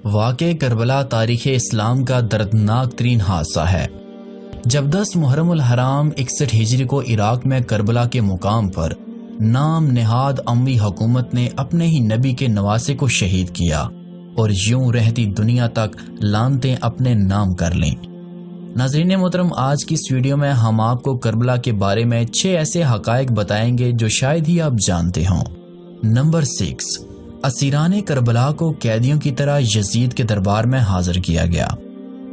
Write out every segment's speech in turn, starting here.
واقع کربلا تاریخ اسلام کا دردناک ترین حادثہ ہے۔ جب 10 محرم الحرام 61 ہجری کو عراق میں کربلا کے مقام پر نام نہاد اموی حکومت نے اپنے ہی نبی کے نواسے کو شہید کیا اور یوں رہتی دنیا تک لعنتیں اپنے نام کر لیں۔ ناظرین محترم، آج کی اس ویڈیو میں ہم آپ کو کربلا کے بارے میں 6 ایسے حقائق بتائیں گے جو شاید ہی آپ جانتے ہوں۔ نمبر 6، اسیران کربلا کو قیدیوں کی طرح یزید کے دربار میں حاضر کیا گیا۔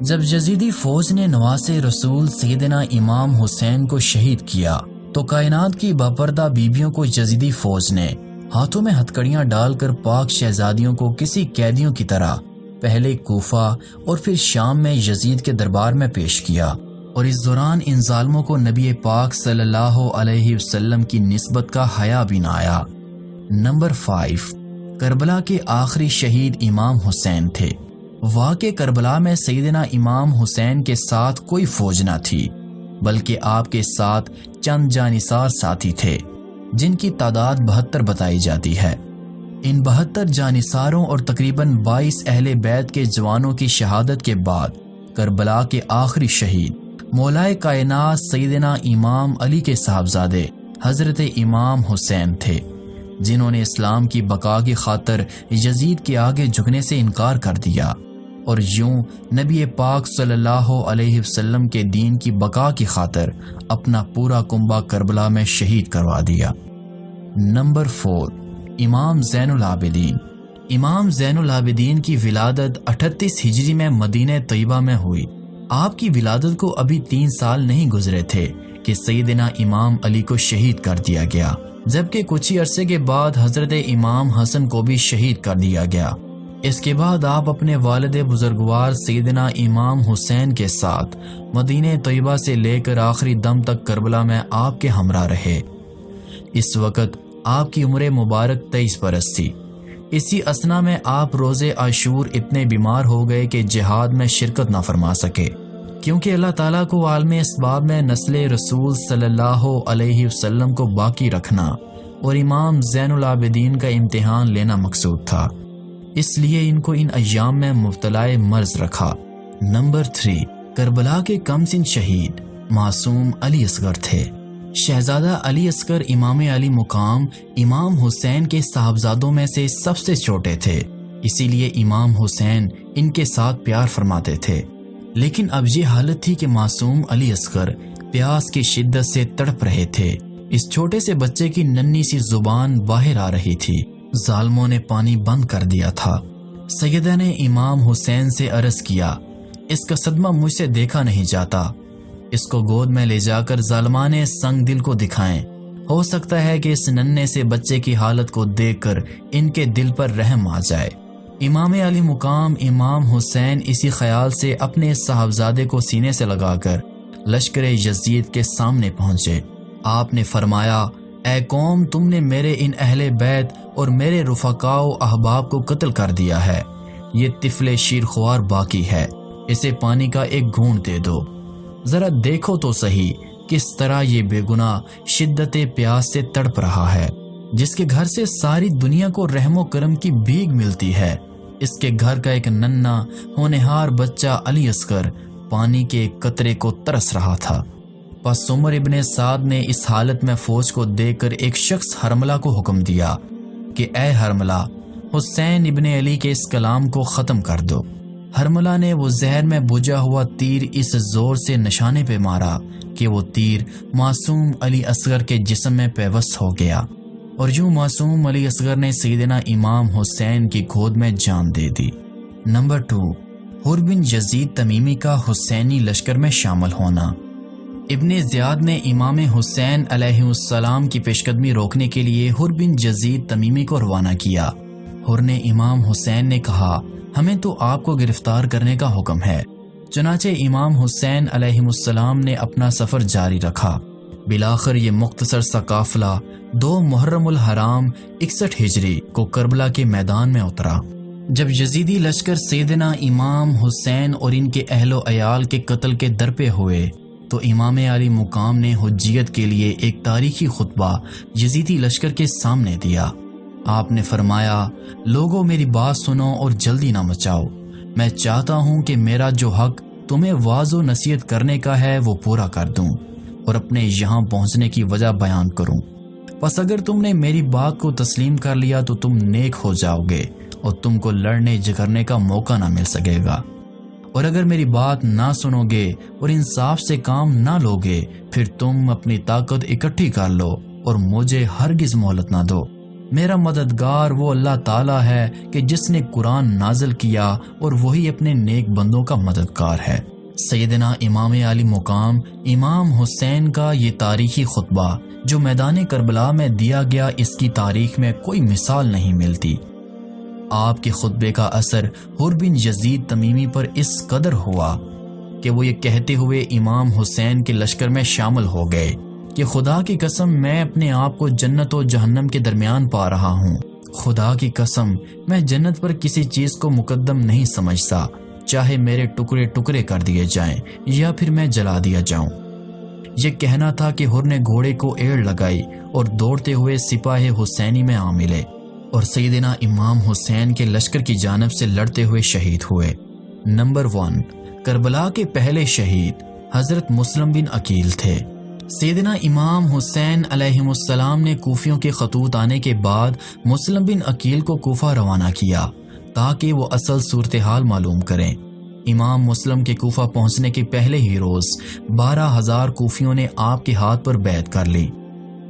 جب یزیدی فوج نے نواسے رسول سیدنا امام حسین کو شہید کیا تو کائنات کی باپردہ بیبیوں کو یزیدی فوج نے ہاتھوں میں ہتھکڑیاں ڈال کر پاک شہزادیوں کو کسی قیدیوں کی طرح پہلے کوفہ اور پھر شام میں یزید کے دربار میں پیش کیا، اور اس دوران ان ظالموں کو نبی پاک صلی اللہ علیہ وسلم کی نسبت کا حیا بھی نہ آیا۔ نمبر 5، کربلا کے آخری شہید امام حسین تھے۔ واقع کربلا میں سیدنا امام حسین کے ساتھ کوئی فوج نہ تھی، بلکہ آپ کے ساتھ چند جانثار ساتھی تھے جن کی تعداد 72 بتائی جاتی ہے۔ ان 72 جانثاروں اور تقریباً 22 اہل بیت کے جوانوں کی شہادت کے بعد کربلا کے آخری شہید مولائے کائنات سیدنا امام علی کے صاحبزادے حضرت امام حسین تھے، جنہوں نے اسلام کی بقا کی خاطر یزید کے آگے جھکنے سے انکار کر دیا اور یوں نبی پاک صلی اللہ علیہ وسلم کے دین کی بقا کی خاطر اپنا پورا کنبہ کربلا میں شہید کروا دیا۔ نمبر 4، امام زین العابدین۔ امام زین العابدین کی ولادت 38 ہجری میں مدینہ طیبہ میں ہوئی۔ آپ کی ولادت کو ابھی 3 سال نہیں گزرے تھے کہ سیدنا امام علی کو شہید کر دیا گیا، جبکہ کچھ ہی عرصے کے بعد حضرت امام حسن کو بھی شہید کر دیا گیا۔ اس کے بعد آپ اپنے والد بزرگوار سیدنا امام حسین کے ساتھ مدینہ طیبہ سے لے کر آخری دم تک کربلا میں آپ کے ہمراہ رہے۔ اس وقت آپ کی عمر مبارک 23 برس تھی۔ اسی اثنا میں آپ روز عاشور اتنے بیمار ہو گئے کہ جہاد میں شرکت نہ فرما سکے، کیونکہ اللہ تعالیٰ کو عالم اسباب میں نسل رسول صلی اللہ علیہ وسلم کو باقی رکھنا اور امام زین العابدین کا امتحان لینا مقصود تھا، اس لیے ان کو ان ایام میں مبتلا مرض رکھا۔ نمبر 3، کربلا کے کم سن شہید معصوم علی اصغر تھے۔ شہزادہ علی اصغر امام علی مقام امام حسین کے صاحبزادوں میں سے سب سے چھوٹے تھے، اسی لیے امام حسین ان کے ساتھ پیار فرماتے تھے۔ لیکن اب یہ حالت تھی کہ معصوم علی اصغر پیاس کی شدت سے تڑپ رہے تھے۔ اس چھوٹے سے بچے کی ننھی سی زبان باہر آ رہی تھی۔ ظالموں نے پانی بند کر دیا تھا۔ سیدہ نے امام حسین سے عرض کیا، اس کا صدمہ مجھ سے دیکھا نہیں جاتا، اس کو گود میں لے جا کر ظالمان سنگ دل کو دکھائیں، ہو سکتا ہے کہ اس ننھے سے بچے کی حالت کو دیکھ کر ان کے دل پر رحم آ جائے۔ امام علی مقام امام حسین اسی خیال سے اپنے صاحبزادے کو سینے سے لگا کر لشکر یزید کے سامنے پہنچے۔ آپ نے فرمایا، اے قوم، تم نے میرے ان اہل بیت اور میرے رفقاء و احباب کو قتل کر دیا ہے، یہ طفل شیرخوار باقی ہے، اسے پانی کا ایک گھونٹ دے دو، ذرا دیکھو تو صحیح کس طرح یہ بے گناہ شدت پیاس سے تڑپ رہا ہے، جس کے گھر سے ساری دنیا کو رحم و کرم کی بھیک ملتی ہے۔ اس کے گھر کا ایک ننھا ہونہار بچہ علی اصغر پانی کے ایک قطرے کو ترس رہا تھا۔ پس عمر ابن سعد نے اس حالت میں فوج کو دیکھ کر ایک شخص حرملہ کو حکم دیا کہ اے حرملہ، حسین ابن علی کے اس کلام کو ختم کر دو۔ حرملہ نے وہ زہر میں بجھا ہوا تیر اس زور سے نشانے پہ مارا کہ وہ تیر معصوم علی اصغر کے جسم میں پیوست ہو گیا، اور یوں معصوم علی اصغر نے سیدنا امام حسین کی گود میں جان دے دی۔ نمبر 2، حر بن یزید تمیمی کا حسینی لشکر میں شامل ہونا۔ ابن زیاد نے امام حسین علیہ السلام کی پیشقدمی روکنے کے لیے حر بن یزید تمیمی کو روانہ کیا۔ حر نے امام حسین نے کہا، ہمیں تو آپ کو گرفتار کرنے کا حکم ہے۔ چنانچہ امام حسین علیہ السلام نے اپنا سفر جاری رکھا۔ بالآخر یہ مختصر سا قافلہ 2 محرم الحرام 61 ہجری کو کربلا کے میدان میں اترا۔ جب یزیدی لشکر سیدنا امام حسین اور ان کے اہل و عیال کے قتل کے درپے ہوئے تو امام علی مقام نے حجیت کے لیے ایک تاریخی خطبہ یزیدی لشکر کے سامنے دیا۔ آپ نے فرمایا، لوگوں میری بات سنو اور جلدی نہ مچاؤ، میں چاہتا ہوں کہ میرا جو حق تمہیں واعظ و نصیحت کرنے کا ہے وہ پورا کر دوں اور اپنے یہاں پہنچنے کی وجہ بیان کروں۔ پس اگر تم نے میری بات کو تسلیم کر لیا تو تم نیک ہو جاؤ گے اور تم کو لڑنے جھگڑنے کا موقع نہ مل سکے گا، اور اگر میری بات نہ سنو گے اور انصاف سے کام نہ لو گے پھر تم اپنی طاقت اکٹھی کر لو اور مجھے ہرگز مہلت نہ دو۔ میرا مددگار وہ اللہ تعالیٰ ہے کہ جس نے قرآن نازل کیا اور وہی اپنے نیک بندوں کا مددگار ہے۔ سیدنا امام علی مقام امام حسین کا یہ تاریخی خطبہ جو میدان کربلا میں دیا گیا، اس کی تاریخ میں کوئی مثال نہیں ملتی۔ آپ کے خطبے کا اثر حر بن یزید تمیمی پر اس قدر ہوا کہ وہ یہ کہتے ہوئے امام حسین کے لشکر میں شامل ہو گئے کہ خدا کی قسم میں اپنے آپ کو جنت و جہنم کے درمیان پا رہا ہوں۔ خدا کی قسم میں جنت پر کسی چیز کو مقدم نہیں سمجھتا، چاہے میرے ٹکڑے ٹکڑے کر دیے جائیں یا پھر میں جلا دیا جاؤں۔ یہ کہنا تھا کہ حر نے گھوڑے کو ایڑ لگائی اور دوڑتے ہوئے سپاہ حسینی میں آ ملے اور سیدنا امام حسین کے لشکر کی جانب سے لڑتے ہوئے شہید ہوئے۔ نمبر 1، کربلا کے پہلے شہید حضرت مسلم بن عقیل تھے۔ سیدنا امام حسین علیہ السلام نے کوفیوں کے خطوط آنے کے بعد مسلم بن عقیل کو کوفہ روانہ کیا تاکہ وہ اصل صورتحال معلوم کریں۔ امام مسلم کے کوفہ پہنچنے کے پہلے ہی روز 12,000 کوفیوں نے آپ کے ہاتھ پر بیعت کر لی۔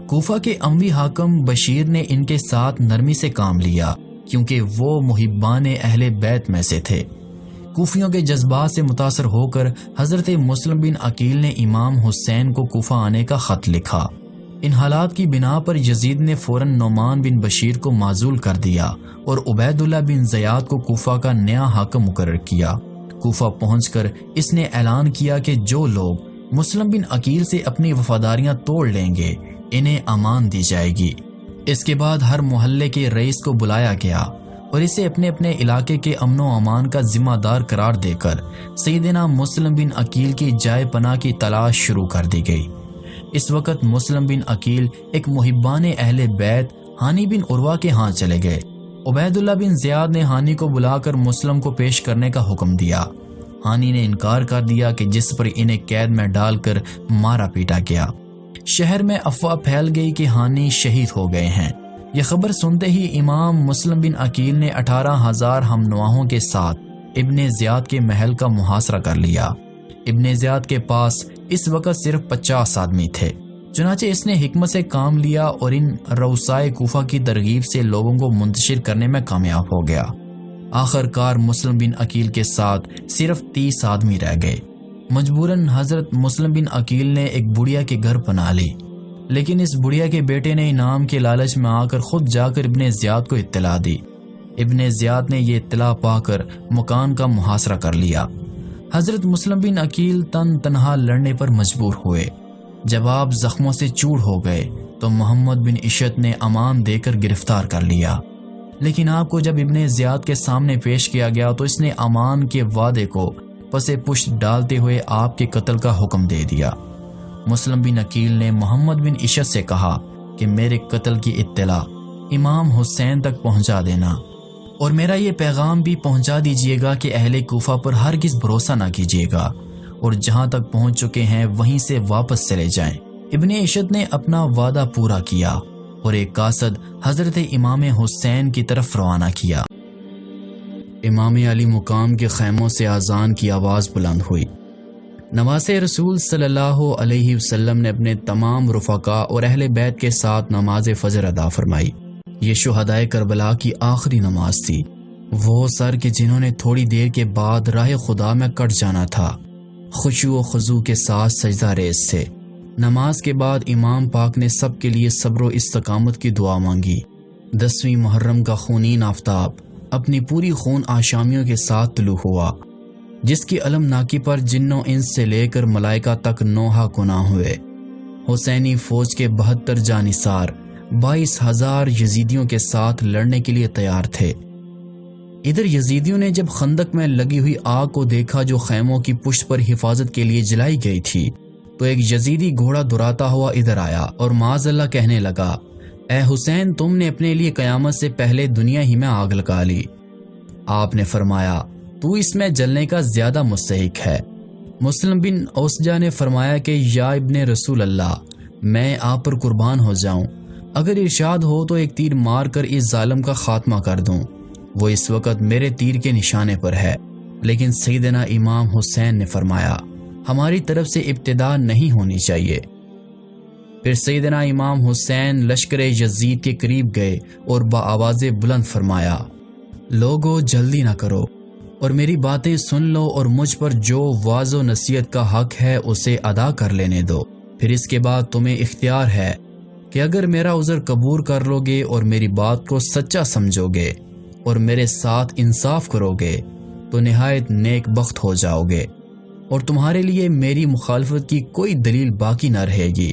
کوفہ کے اموی حاکم بشیر نے ان کے ساتھ نرمی سے کام لیا کیونکہ وہ محبان اہل بیت میں سے تھے۔ کوفیوں کے جذبات سے متاثر ہو کر حضرت مسلم بن عقیل نے امام حسین کو کوفہ آنے کا خط لکھا۔ ان حالات کی بنا پر یزید نے فوراً نعمان بن بشیر کو معزول کر دیا اور عبید اللہ بن زیاد کو کوفہ کا نیا حاکم مقرر کیا۔ کوفہ پہنچ کر اس نے اعلان کیا کہ جو لوگ مسلم بن عقیل سے اپنی وفاداریاں توڑ لیں گے انہیں امان دی جائے گی۔ اس کے بعد ہر محلے کے رئیس کو بلایا گیا اور اسے اپنے اپنے علاقے کے امن و امان کا ذمہ دار قرار دے کر سیدنا مسلم بن عقیل کی جائے پناہ کی تلاش شروع کر دی گئی۔ اس وقت مسلم بن عقیل ایک محبان اہل بیت ہانی بن عروہ کے ہاں چلے گئے۔ عبید اللہ بن زیاد نے ہانی کو بلا کر مسلم کو پیش کرنے کا حکم دیا۔ ہانی نے انکار کر دیا کہ جس پر انہیں قید میں ڈال کر مارا پیٹا گیا۔ شہر میں افواہ پھیل گئی کہ ہانی شہید ہو گئے ہیں۔ یہ خبر سنتے ہی امام مسلم بن عقیل نے 18,000 ہم نواحوں کے ساتھ ابن زیاد کے محل کا محاصرہ کر لیا۔ ابن زیاد کے پاس اس وقت صرف 50 آدمی تھے، چنانچہ اس نے حکمت سے کام لیا اور ان روسائے کوفہ کی ترغیب سے لوگوں کو منتشر کرنے میں کامیاب ہو گیا۔ آخر کار مسلم بن عقیل کے ساتھ صرف 30 آدمی رہ گئے۔ مجبوراً حضرت مسلم بن عقیل نے ایک بڑھیا کے گھر پناہ لی، لیکن اس بڑھیا کے بیٹے نے انعام کے لالچ میں آ کر خود جا کر ابن زیاد کو اطلاع دی۔ ابن زیاد نے یہ اطلاع پا کر مکان کا محاصرہ کر لیا۔ حضرت مسلم بن عقیل تنہا لڑنے پر مجبور ہوئے۔ جب آپ زخموں سے چور ہو گئے تو محمد بن عشت نے امان دے کر گرفتار کر لیا، لیکن آپ کو جب ابن زیاد کے سامنے پیش کیا گیا تو اس نے امان کے وعدے کو پسے پشت ڈالتے ہوئے آپ کے قتل کا حکم دے دیا۔ مسلم بن عقیل نے محمد بن عشت سے کہا کہ میرے قتل کی اطلاع امام حسین تک پہنچا دینا اور میرا یہ پیغام بھی پہنچا دیجیے گا کہ اہل کوفہ پر ہرگز بھروسہ نہ کیجیے گا اور جہاں تک پہنچ چکے ہیں وہیں سے واپس چلے جائیں۔ ابن عشت نے اپنا وعدہ پورا کیا اور ایک قاصد حضرت امام حسین کی طرف روانہ کیا۔ امام علی مقام کے خیموں سے اذان کی آواز بلند ہوئی۔ نواز رسول صلی اللہ علیہ وسلم نے اپنے تمام رفقا اور اہل بیت کے ساتھ نماز فجر ادا فرمائی۔ یہ شہدائے کربلا کی آخری نماز تھی۔ وہ سر کہ جنہوں نے تھوڑی دیر کے بعد راہ خدا میں کٹ جانا تھا، خشوع و خضوع کے ساتھ سجدہ ریز تھے۔ نماز کے بعد امام پاک نے سب کے لیے صبر و استقامت کی دعا مانگی۔ 10ویں محرم کا خونین آفتاب اپنی پوری خون آشامیوں کے ساتھ طلوع ہوا، جس کی علمناکی پر جن و انس سے لے کر ملائکہ تک نوحہ گناہ ہوئے۔ حسینی فوج کے 72 جانثار 22,000 یزیدیوں کے ساتھ لڑنے کے لیے تیار تھے۔ ادھر یزیدیوں نے جب خندق میں لگی ہوئی آگ کو دیکھا جو خیموں کی پشت پر حفاظت کے لیے جلائی گئی تھی، تو ایک یزیدی گھوڑا دراتا ہوا ادھر آیا اور معاذ اللہ کہنے لگا، اے حسین، تم نے اپنے لیے قیامت سے پہلے دنیا ہی میں آگ لگا لی۔ آپ نے فرمایا، تو اس میں جلنے کا زیادہ مستحق ہے۔ مسلم بن اوسجا نے فرمایا کہ یا ابن رسول اللہ، میں آپ پر قربان ہو جاؤں، اگر ارشاد ہو تو ایک تیر مار کر اس ظالم کا خاتمہ کر دوں، وہ اس وقت میرے تیر کے نشانے پر ہے۔ لیکن سیدنا امام حسین نے فرمایا ہماری طرف سے ابتدا نہیں ہونی چاہیے۔ پھر سیدنا امام حسین لشکر یزید کے قریب گئے اور بآواز بلند فرمایا لوگو جلدی نہ کرو اور میری باتیں سن لو، اور مجھ پر جو واعظ و نصیحت کا حق ہے اسے ادا کر لینے دو۔ پھر اس کے بعد تمہیں اختیار ہے کہ اگر میرا عذر قبول کر لو گے اور میری بات کو سچا سمجھو گے اور میرے ساتھ انصاف کرو گے تو نہایت نیک بخت ہو جاؤ گے، اور تمہارے لیے میری مخالفت کی کوئی دلیل باقی نہ رہے گی۔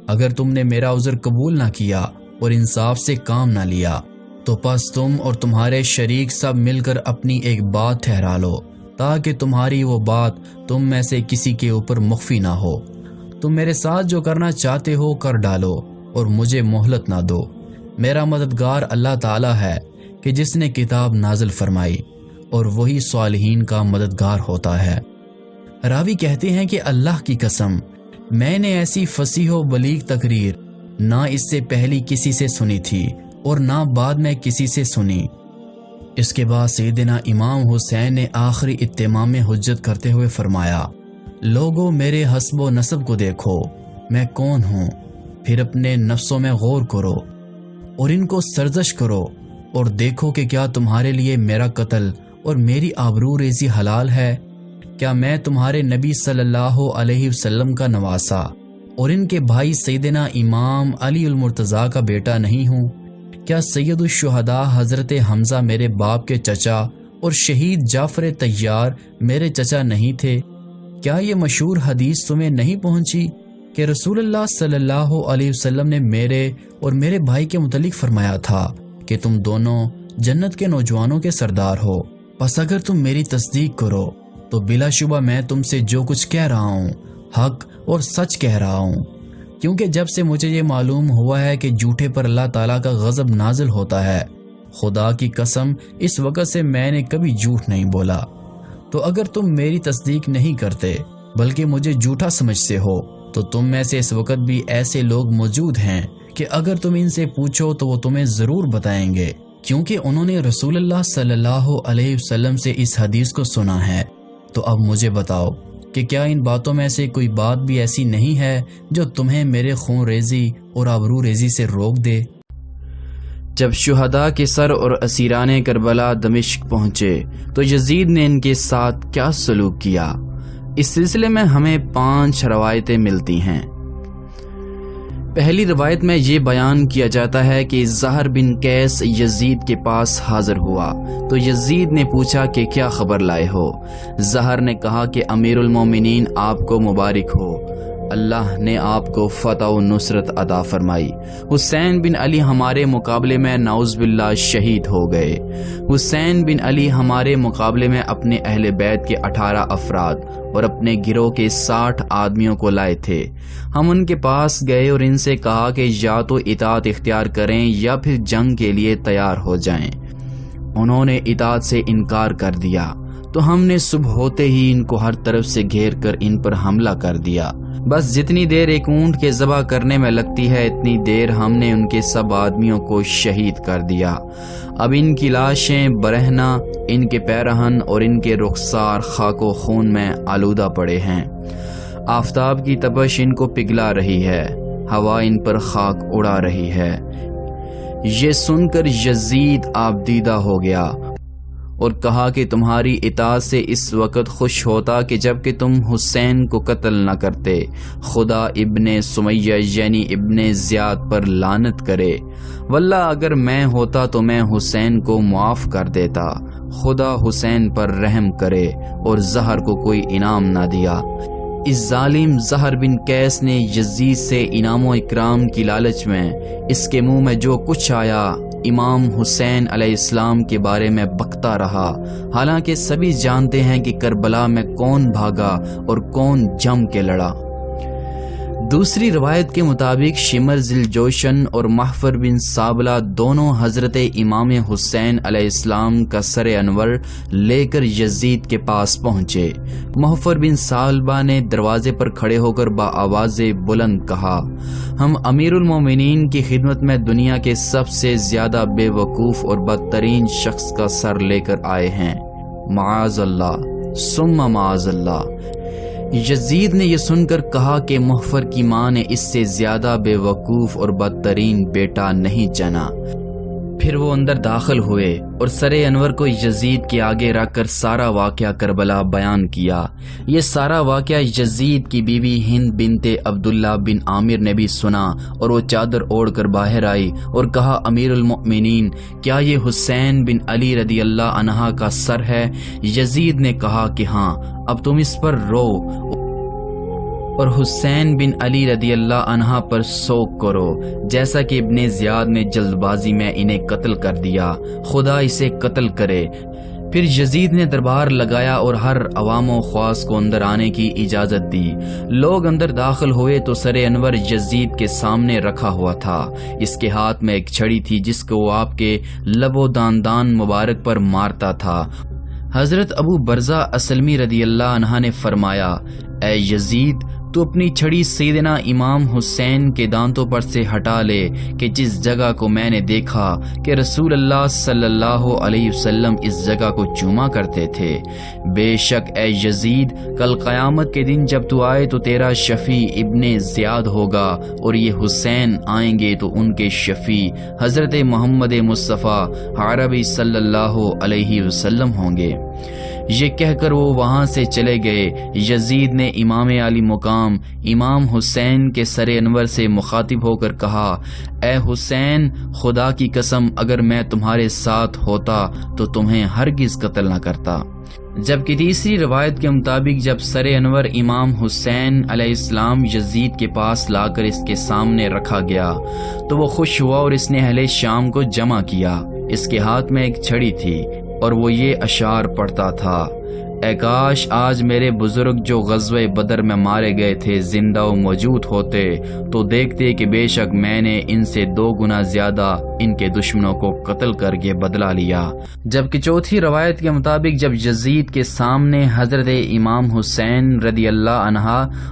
اگر تم نے میرا عذر قبول نہ کیا اور انصاف سے کام نہ لیا تو پس تم اور تمہارے شریک سب مل کر اپنی ایک بات ٹھہرا لو، تاکہ تمہاری وہ بات تم میں سے کسی کے اوپر مخفی نہ ہو۔ تم میرے ساتھ جو کرنا چاہتے ہو کر ڈالو اور مجھے مہلت نہ دو۔ میرا مددگار اللہ تعالی ہے کہ جس نے کتاب نازل فرمائی، اور وہی صالحین کا مددگار ہوتا ہے۔ راوی کہتے ہیں کہ اللہ کی قسم، میں نے ایسی فصیح و بلیغ تقریر نہ اس سے پہلی کسی سے سنی تھی اور نہ بعد میں کسی سے سنی۔ اس کے بعد سیدنا امام حسین نے آخری اتمام حجت کرتے ہوئے فرمایا لوگو میرے حسب و نسب کو دیکھو، میں کون ہوں، پھر اپنے نفسوں میں غور کرو اور ان کو سرزش کرو اور دیکھو کہ کیا تمہارے لیے میرا قتل اور میری آبرو ریزی حلال ہے؟ کیا میں تمہارے نبی صلی اللہ علیہ وسلم کا نواسا اور ان کے بھائی سیدنا امام علی المرتضیٰ کا بیٹا نہیں ہوں؟ کیا سید الشہداء حضرت حمزہ میرے باپ کے چچا اور شہید جعفر طیار میرے چچا نہیں تھے؟ کیا یہ مشہور حدیث تمہیں نہیں پہنچی کہ رسول اللہ صلی اللہ علیہ وسلم نے میرے اور میرے بھائی کے متعلق فرمایا تھا کہ تم دونوں جنت کے نوجوانوں کے سردار ہو؟ پس اگر تم میری تصدیق کرو تو بلا شبہ میں تم سے جو کچھ کہہ رہا ہوں حق اور سچ کہہ رہا ہوں، کیونکہ جب سے مجھے یہ معلوم ہوا ہے کہ جھوٹے پر اللہ تعالیٰ کا غضب نازل ہوتا ہے، خدا کی قسم اس وقت سے میں نے کبھی جھوٹ نہیں بولا۔ تو اگر تم میری تصدیق نہیں کرتے بلکہ مجھے جھوٹا سمجھتے ہو تو تم میں سے اس وقت بھی ایسے لوگ موجود ہیں کہ اگر تم ان سے پوچھو تو وہ تمہیں ضرور بتائیں گے، کیونکہ انہوں نے رسول اللہ صلی اللہ علیہ وسلم سے اس حدیث کو سنا ہے۔ تو اب مجھے بتاؤ کہ کیا ان باتوں میں سے کوئی بات بھی ایسی نہیں ہے جو تمہیں میرے خون ریزی اور آبرو ریزی سے روک دے؟ جب شہداء کے سر اور اسیران کربلا دمشق پہنچے تو یزید نے ان کے ساتھ کیا سلوک کیا؟ اس سلسلے میں ہمیں 5 روایتیں ملتی ہیں۔ پہلی روایت میں یہ بیان کیا جاتا ہے کہ زہر بن قیس یزید کے پاس حاضر ہوا تو یزید نے پوچھا کہ کیا خبر لائے ہو؟ زہر نے کہا کہ امیر المومنین آپ کو مبارک ہو، اللہ نے آپ کو فتح و نصرت عطا فرمائی۔ حسین بن علی ہمارے مقابلے میں نعوذ باللہ شہید ہو گئے۔ حسین بن علی ہمارے مقابلے میں اپنے اہل بیت کے 18 افراد اور اپنے گروہ کے 60 آدمیوں کو لائے تھے۔ ہم ان کے پاس گئے اور ان سے کہا کہ یا تو اطاعت اختیار کریں یا پھر جنگ کے لیے تیار ہو جائیں۔ انہوں نے اطاعت سے انکار کر دیا تو ہم نے صبح ہوتے ہی ان کو ہر طرف سے گھیر کر ان پر حملہ کر دیا۔ بس جتنی دیر ایک اونٹ کے ذبح کرنے میں لگتی ہے اتنی دیر ہم نے ان کے سب آدمیوں کو شہید کر دیا۔ اب ان کی لاشیں برہنہ، ان کے پیرہن اور ان کے رخسار خاک و خون میں آلودہ پڑے ہیں۔ آفتاب کی تپش ان کو پگھلا رہی ہے، ہوا ان پر خاک اڑا رہی ہے۔ یہ سن کر یزید آبدیدہ ہو گیا اور کہا کہ تمہاری اطاعت سے اس وقت خوش ہوتا کہ جب کہ تم حسین کو قتل نہ کرتے۔ خدا ابن سمیہ یعنی ابن زیاد پر لعنت کرے، واللہ اگر میں ہوتا تو میں حسین کو معاف کر دیتا۔ خدا حسین پر رحم کرے اور زہر کو کوئی انعام نہ دیا۔ اس ظالم زہر بن قیس نے یزید سے انعام و اکرام کی لالچ میں اس کے منہ میں جو کچھ آیا امام حسین علیہ السلام کے بارے میں بکتا رہا، حالانکہ سبھی جانتے ہیں کہ کربلا میں کون بھاگا اور کون جم کے لڑا۔ دوسری روایت کے مطابق شمر ذی الجوشن اور محفر بن سابلہ دونوں حضرت امام حسین علیہ السلام کا سر انور لے کر یزید کے پاس پہنچے۔ محفر بن سابلہ نے دروازے پر کھڑے ہو کر بآواز بلند کہا، ہم امیر المومنین کی خدمت میں دنیا کے سب سے زیادہ بے وقوف اور بدترین شخص کا سر لے کر آئے ہیں، معاذ اللہ ثم معاذ اللہ۔ یزید نے یہ سن کر کہا کہ محفر کی ماں نے اس سے زیادہ بے وقوف اور بدترین بیٹا نہیں جنا۔ پھر وہ اندر داخل ہوئے اور سر انور کو یزید کے آگے رکھ کر سارا واقعہ کربلا بیان کیا۔ یہ سارا واقعہ یزید کی بیوی ہند بنت عبداللہ بن عامر نے بھی سنا اور وہ چادر اوڑھ کر باہر آئی اور کہا، امیر المؤمنین، کیا یہ حسین بن علی رضی اللہ عنہ کا سر ہے؟ یزید نے کہا کہ ہاں، اب تم اس پر رو اور حسین بن علی رضی اللہ عنہ پر سوگ کرو، جیسا کہ ابن زیاد نے جلد بازی میں انہیں قتل کر دیا، خدا اسے قتل کرے۔ پھر یزید نے دربار لگایا اور ہر عوام و خواص کو اندر آنے کی اجازت دی۔ لوگ اندر داخل ہوئے تو سر انور یزید کے سامنے رکھا ہوا تھا۔ اس کے ہاتھ میں ایک چھڑی تھی جس کو وہ آپ کے لب و دندان مبارک پر مارتا تھا۔ حضرت ابو برزہ اسلمی رضی اللہ عنہ نے فرمایا، اے یزید، تو اپنی چھڑی سیدنا امام حسین کے دانتوں پر سے ہٹا لے کہ جس جگہ کو میں نے دیکھا کہ رسول اللہ صلی اللہ علیہ وسلم اس جگہ کو چوما کرتے تھے۔ بے شک اے یزید، کل قیامت کے دن جب تو آئے تو تیرا شفیع ابن زیاد ہوگا اور یہ حسین آئیں گے تو ان کے شفیع حضرت محمد مصطفیٰ عربی صلی اللہ علیہ وسلم ہوں گے۔ یہ کہہ کر وہ وہاں سے چلے گئے۔ یزید نے امام علی مقام امام حسین کے سر انور سے مخاطب ہو کر کہا، اے حسین، خدا کی قسم اگر میں تمہارے ساتھ ہوتا تو تمہیں ہرگز قتل نہ کرتا۔ جبکہ تیسری روایت کے مطابق جب سر انور امام حسین علیہ السلام یزید کے پاس لا کر اس کے سامنے رکھا گیا تو وہ خوش ہوا اور اس نے اہل شام کو جمع کیا۔ اس کے ہاتھ میں ایک چھڑی تھی اور وہ یہ اشعار پڑھتا تھا، اے کاش آج میرے بزرگ جو غزوہ بدر میں مارے گئے تھے زندہ و موجود ہوتے تو دیکھتے کہ بے شک میں نے ان سے 2 گنا زیادہ ان کے دشمنوں کو قتل کر کے بدلہ لیا۔ جبکہ چوتھی روایت کے مطابق جب یزید کے سامنے حضرت امام حسین رضی اللہ عنہ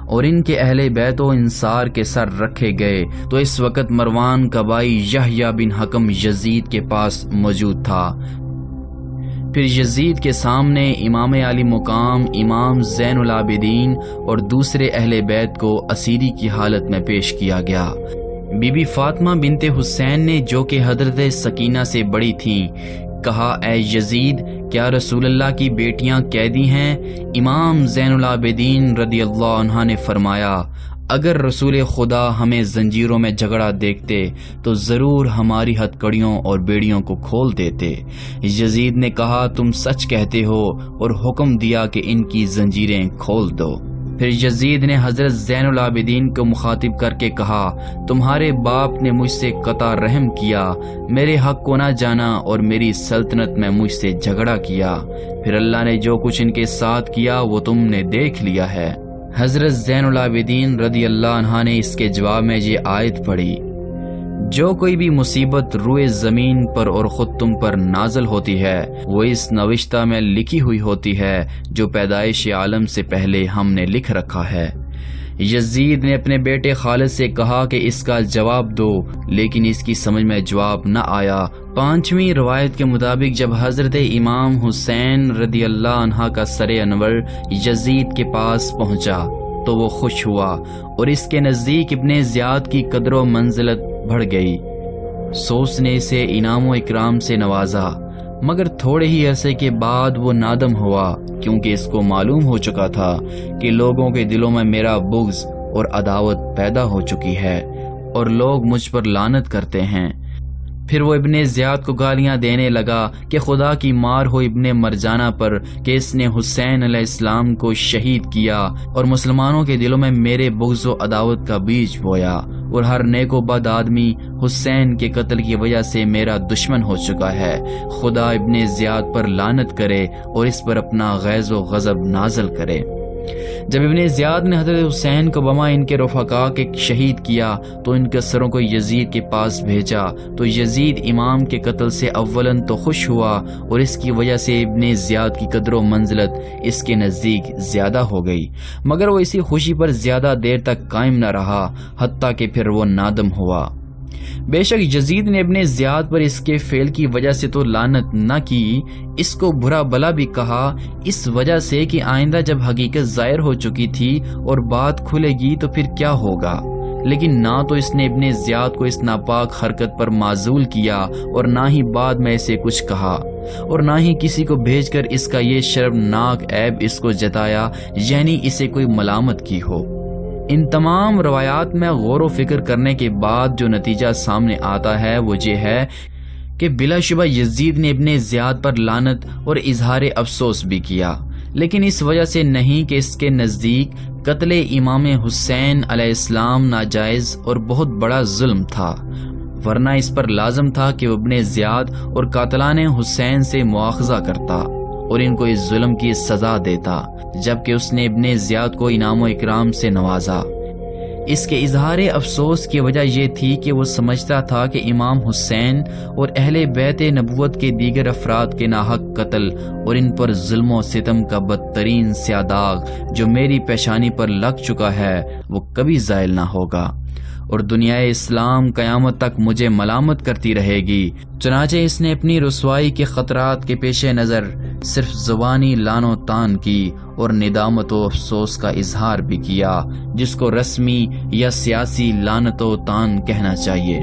اور ان کے اہل بیت و انصار کے سر رکھے گئے تو اس وقت مروان کا بھائی یحییٰ بن حکم یزید کے پاس موجود تھا۔ پھر یزید کے سامنے امام علی مقام امام زین العابدین اور دوسرے اہل بیت کو اسیری کی حالت میں پیش کیا گیا۔ بی بی فاطمہ بنت حسین نے، جو کہ حضرت سکینہ سے بڑی تھیں، کہا، اے یزید، کیا رسول اللہ کی بیٹیاں قیدی ہیں؟ امام زین العابدین رضی اللہ عنہ نے فرمایا، اگر رسول خدا ہمیں زنجیروں میں جھگڑا دیکھتے تو ضرور ہماری ہتھکڑیوں اور بیڑیوں کو کھول دیتے۔ یزید نے کہا، تم سچ کہتے ہو، اور حکم دیا کہ ان کی زنجیریں کھول دو۔ پھر یزید نے حضرت زین العابدین کو مخاطب کر کے کہا، تمہارے باپ نے مجھ سے قطع رحم کیا، میرے حق کو نہ جانا اور میری سلطنت میں مجھ سے جھگڑا کیا، پھر اللہ نے جو کچھ ان کے ساتھ کیا وہ تم نے دیکھ لیا ہے۔ حضرت زین العابدین رضی اللہ عنہ نے اس کے جواب میں یہ آیت پڑھی، جو کوئی بھی مصیبت روئے زمین پر اور خود تم پر نازل ہوتی ہے وہ اس نوشتہ میں لکھی ہوئی ہوتی ہے جو پیدائش عالم سے پہلے ہم نے لکھ رکھا ہے۔ یزید نے اپنے بیٹے خالد سے کہا کہ اس کا جواب دو، لیکن اس کی سمجھ میں جواب نہ آیا۔ پانچویں روایت کے مطابق جب حضرت امام حسین رضی اللہ عنہ کا سر انور یزید کے پاس پہنچا تو وہ خوش ہوا اور اس کے نزدیک ابن زیاد کی قدر و منزلت بڑھ گئی۔ سوس نے اسے انعام و اکرام سے نوازا، مگر تھوڑے ہی عرصے کے بعد وہ نادم ہوا، کیونکہ اس کو معلوم ہو چکا تھا کہ لوگوں کے دلوں میں میرا بغض اور عداوت پیدا ہو چکی ہے اور لوگ مجھ پر لعنت کرتے ہیں۔ پھر وہ ابن زیاد کو گالیاں دینے لگا کہ خدا کی مار ہو ابن مرجانہ پر کہ اس نے حسین علیہ السلام کو شہید کیا اور مسلمانوں کے دلوں میں میرے بغض و عداوت کا بیج بویا، اور ہر نیک و بد آدمی حسین کے قتل کی وجہ سے میرا دشمن ہو چکا ہے۔ خدا ابن زیاد پر لعنت کرے اور اس پر اپنا غیظ و غضب نازل کرے۔ جب ابن زیاد نے حضرت حسین کو بما ان کے رفقا کے شہید کیا تو ان کے سروں کو یزید کے پاس بھیجا، تو یزید امام کے قتل سے اولاً تو خوش ہوا اور اس کی وجہ سے ابن زیاد کی قدر و منزلت اس کے نزدیک زیادہ ہو گئی، مگر وہ اسی خوشی پر زیادہ دیر تک قائم نہ رہا، حتیٰ کہ پھر وہ نادم ہوا۔ بے شک یزید نے ابن زیاد پر اس کے فعل کی وجہ سے تو لعنت نہ کی، اس کو برا بلا بھی کہا، اس وجہ سے کہ آئندہ جب حقیقت ظاہر ہو چکی تھی اور بات کھلے گی تو پھر کیا ہوگا، لیکن نہ تو اس نے ابن زیاد کو اس ناپاک حرکت پر معزول کیا اور نہ ہی بعد میں اسے کچھ کہا، اور نہ ہی کسی کو بھیج کر اس کا یہ شرمناک عیب اس کو جتایا، یعنی اسے کوئی ملامت کی ہو۔ ان تمام روایات میں غور و فکر کرنے کے بعد جو نتیجہ سامنے آتا ہے وہ یہ ہے کہ بلا شبہ یزید نے ابن زیاد پر لعنت اور اظہار افسوس بھی کیا، لیکن اس وجہ سے نہیں کہ اس کے نزدیک قتل امام حسین علیہ السلام ناجائز اور بہت بڑا ظلم تھا، ورنہ اس پر لازم تھا کہ وہ ابن زیاد اور قاتلان حسین سے مواخذہ کرتا اور ان کو اس ظلم کی سزا دیتا، جبکہ اس نے ابن زیاد کو انعام و اکرام سے نوازا۔ اس کے اظہار افسوس کی وجہ یہ تھی کہ وہ سمجھتا تھا کہ امام حسین اور اہل بیت نبوت کے دیگر افراد کے ناحق قتل اور ان پر ظلم و ستم کا بدترین سیاہ داغ جو میری پیشانی پر لگ چکا ہے وہ کبھی زائل نہ ہوگا، اور دنیا اسلام قیامت تک مجھے ملامت کرتی رہے گی۔ چنانچہ اس نے اپنی رسوائی کے خطرات کے پیش نظر صرف زبانی لعن و طعن کی اور ندامت و افسوس کا اظہار بھی کیا، جس کو رسمی یا سیاسی لعنت و طعن کہنا چاہیے،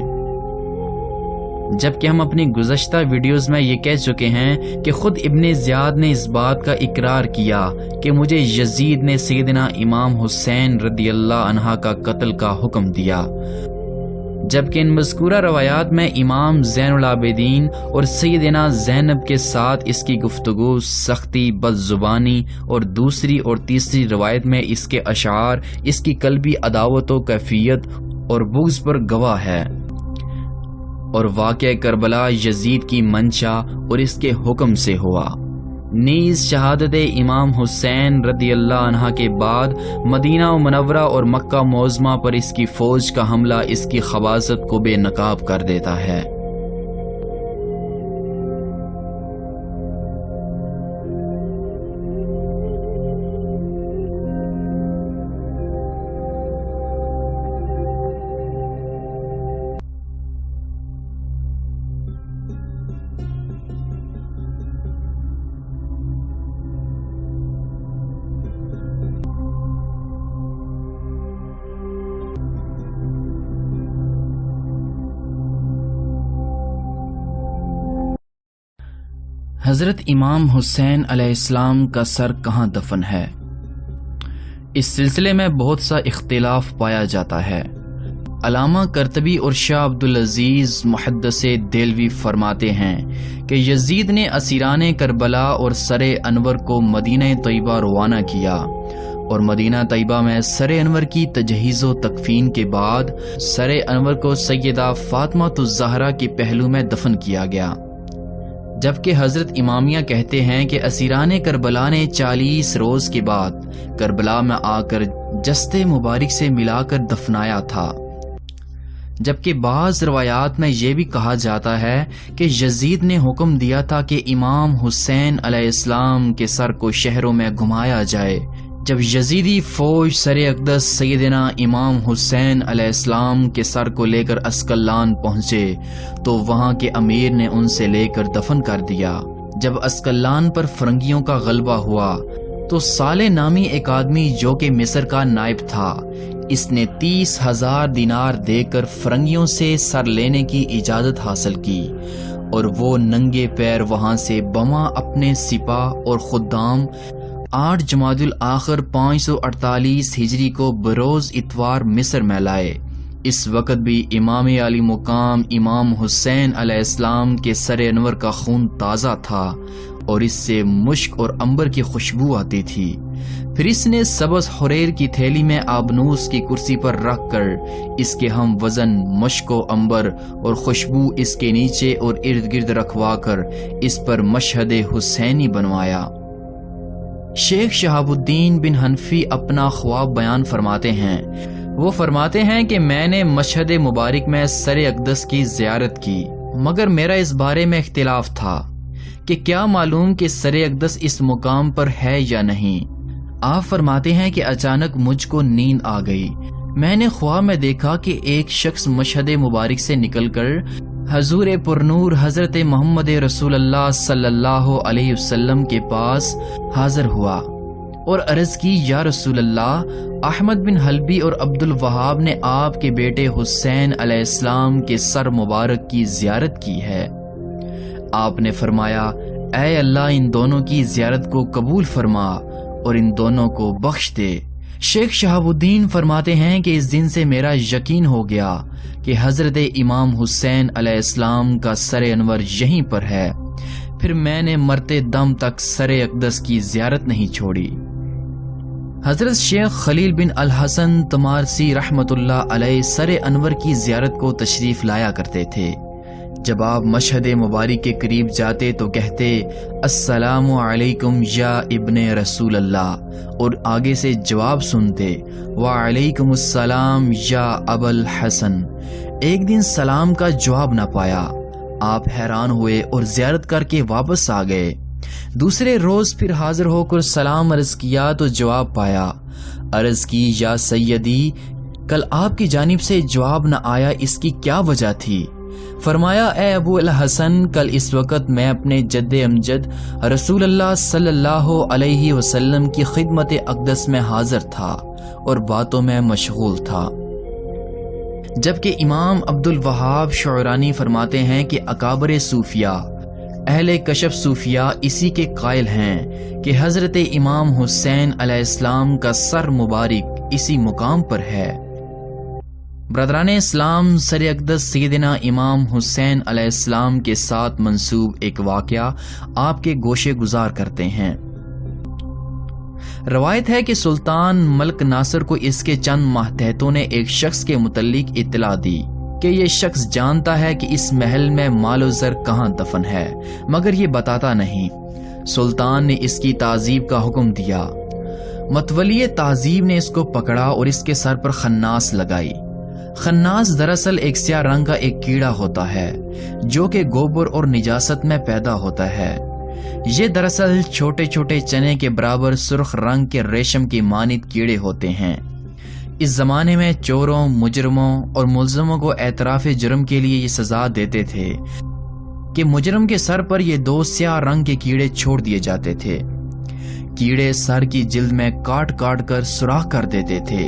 جبکہ ہم اپنی گزشتہ ویڈیوز میں یہ کہہ چکے ہیں کہ خود ابن زیاد نے اس بات کا اقرار کیا کہ مجھے یزید نے سیدنا امام حسین رضی اللہ عنہ کا قتل کا حکم دیا، جبکہ ان مذکورہ روایات میں امام زین العابدین اور سیدنا زینب کے ساتھ اس کی گفتگو، سختی، بد زبانی، اور دوسری اور تیسری روایت میں اس کے اشعار اس کی قلبی عداوت و کیفیت اور بغض پر گواہ ہے، اور واقعہ کربلا یزید کی منشا اور اس کے حکم سے ہوا۔ نیز شہادت امام حسین رضی اللہ عنہ کے بعد مدینہ و منورہ اور مکہ معظمہ پر اس کی فوج کا حملہ اس کی خباثت کو بے نقاب کر دیتا ہے۔ حضرت امام حسین علیہ السلام کا سر کہاں دفن ہے؟ اس سلسلے میں بہت سا اختلاف پایا جاتا ہے۔ علامہ قرطبی اور شاہ عبدالعزیز محدث دہلوی فرماتے ہیں کہ یزید نے اسیران کربلا اور سر انور کو مدینہ طیبہ روانہ کیا، اور مدینہ طیبہ میں سر انور کی تجہیز و تکفین کے بعد سر انور کو سیدہ فاطمہ الزہرا کے پہلو میں دفن کیا گیا، جبکہ حضرت امامیہ کہتے ہیں کہ اسیران کربلا نے 40 روز کے بعد کربلا میں آ کر جسد مبارک سے ملا کر دفنایا تھا، جبکہ بعض روایات میں یہ بھی کہا جاتا ہے کہ یزید نے حکم دیا تھا کہ امام حسین علیہ السلام کے سر کو شہروں میں گھمایا جائے۔ جب یزیدی فوج سر اقدس سیدنا امام حسین علیہ السلام کے سر کو لے کر اسکلان پہنچے تو وہاں کے امیر نے ان سے لے کر دفن کر دیا۔ جب اسکلان پر فرنگیوں کا غلبہ ہوا تو صالح نامی ایک آدمی جو کہ مصر کا نائب تھا، اس نے 30,000 دینار دے کر فرنگیوں سے سر لینے کی اجازت حاصل کی، اور وہ ننگے پیر وہاں سے بما اپنے سپاہ اور خدام 8 جمادی الاخر 548 ہجری کو بروز اتوار مصر میں لائے۔ اس وقت بھی امام علی مقام امام حسین علیہ السلام کے سر انور کا خون تازہ تھا اور اس سے مشک اور عنبر کی خوشبو آتی تھی۔ پھر اس نے سبز حریر کی تھیلی میں آبنوس کی کرسی پر رکھ کر اس کے ہم وزن مشک و عنبر اور خوشبو اس کے نیچے اور ارد گرد رکھوا کر اس پر مشہد حسینی بنوایا۔ شیخ شہاب الدین بن حنفی اپنا خواب بیان فرماتے ہیں۔ وہ فرماتے ہیں کہ میں نے مشہد مبارک میں سر اقدس کی زیارت کی، مگر میرا اس بارے میں اختلاف تھا کہ کیا معلوم کہ سر اقدس اس مقام پر ہے یا نہیں۔ آپ فرماتے ہیں کہ اچانک مجھ کو نیند آ گئی۔ میں نے خواب میں دیکھا کہ ایک شخص مشہد مبارک سے نکل کر حضور پرنور حضرت محمد رسول اللہ صلی اللہ علیہ وسلم کے پاس حاضر ہوا اور عرض کی، یا رسول اللہ، احمد بن حلبی اور عبد الوہاب نے آپ کے بیٹے حسین علیہ السلام کے سر مبارک کی زیارت کی ہے۔ آپ نے فرمایا، اے اللہ، ان دونوں کی زیارت کو قبول فرما اور ان دونوں کو بخش دے۔ شیخ شہاب الدین فرماتے ہیں کہ اس دن سے میرا یقین ہو گیا کہ حضرت امام حسین علیہ السلام کا سر انور یہیں پر ہے۔ پھر میں نے مرتے دم تک سر اقدس کی زیارت نہیں چھوڑی۔ حضرت شیخ خلیل بن الحسن تمارسی رحمت اللہ علیہ سر انور کی زیارت کو تشریف لایا کرتے تھے۔ جب آپ مشہد مبارک کے قریب جاتے تو کہتے، السلام علیکم یا ابن رسول اللہ، اور آگے سے جواب سنتے، وعلیکم السلام یا ابا الحسن۔ ایک دن سلام کا جواب نہ پایا، آپ حیران ہوئے اور زیارت کر کے واپس آ گئے۔ دوسرے روز پھر حاضر ہو کر سلام عرض کیا تو جواب پایا۔ عرض کی، یا سیدی، کل آپ کی جانب سے جواب نہ آیا، اس کی کیا وجہ تھی؟ فرمایا، اے ابو الحسن، کل اس وقت میں اپنے جد امجد رسول اللہ صلی اللہ علیہ وسلم کی خدمت اقدس میں حاضر تھا اور باتوں میں مشغول تھا۔ جبکہ امام عبد الوہاب شعرانی فرماتے ہیں کہ اکابر صوفیاء، اہل کشف صوفیاء اسی کے قائل ہیں کہ حضرت امام حسین علیہ السلام کا سر مبارک اسی مقام پر ہے۔ برادران اسلام، سر اقدس سیدنا امام حسین علیہ السلام کے ساتھ منسوب ایک واقعہ آپ کے گوشے گزار کرتے ہیں۔ روایت ہے کہ سلطان ملک ناصر کو اس کے چند ماتحتوں نے ایک شخص کے متعلق اطلاع دی کہ یہ شخص جانتا ہے کہ اس محل میں مال و زر کہاں دفن ہے، مگر یہ بتاتا نہیں۔ سلطان نے اس کی تعذیب کا حکم دیا۔ متولی تعذیب نے اس کو پکڑا اور اس کے سر پر خناس لگائی۔ خناس دراصل ایک سیاہ رنگ کا ایک کیڑا ہوتا ہے جو کہ گوبر اور نجاست میں پیدا ہوتا ہے۔ یہ دراصل چھوٹے چھوٹے چنے کے برابر سرخ رنگ کے ریشم کی مانند کیڑے ہوتے ہیں۔ اس زمانے میں چوروں، مجرموں اور ملزموں کو اعتراف جرم کے لیے یہ سزا دیتے تھے کہ مجرم کے سر پر یہ دو سیاہ رنگ کے کیڑے چھوڑ دیے جاتے تھے۔ کیڑے سر کی جلد میں کاٹ کاٹ کر سوراخ کر دیتے تھے۔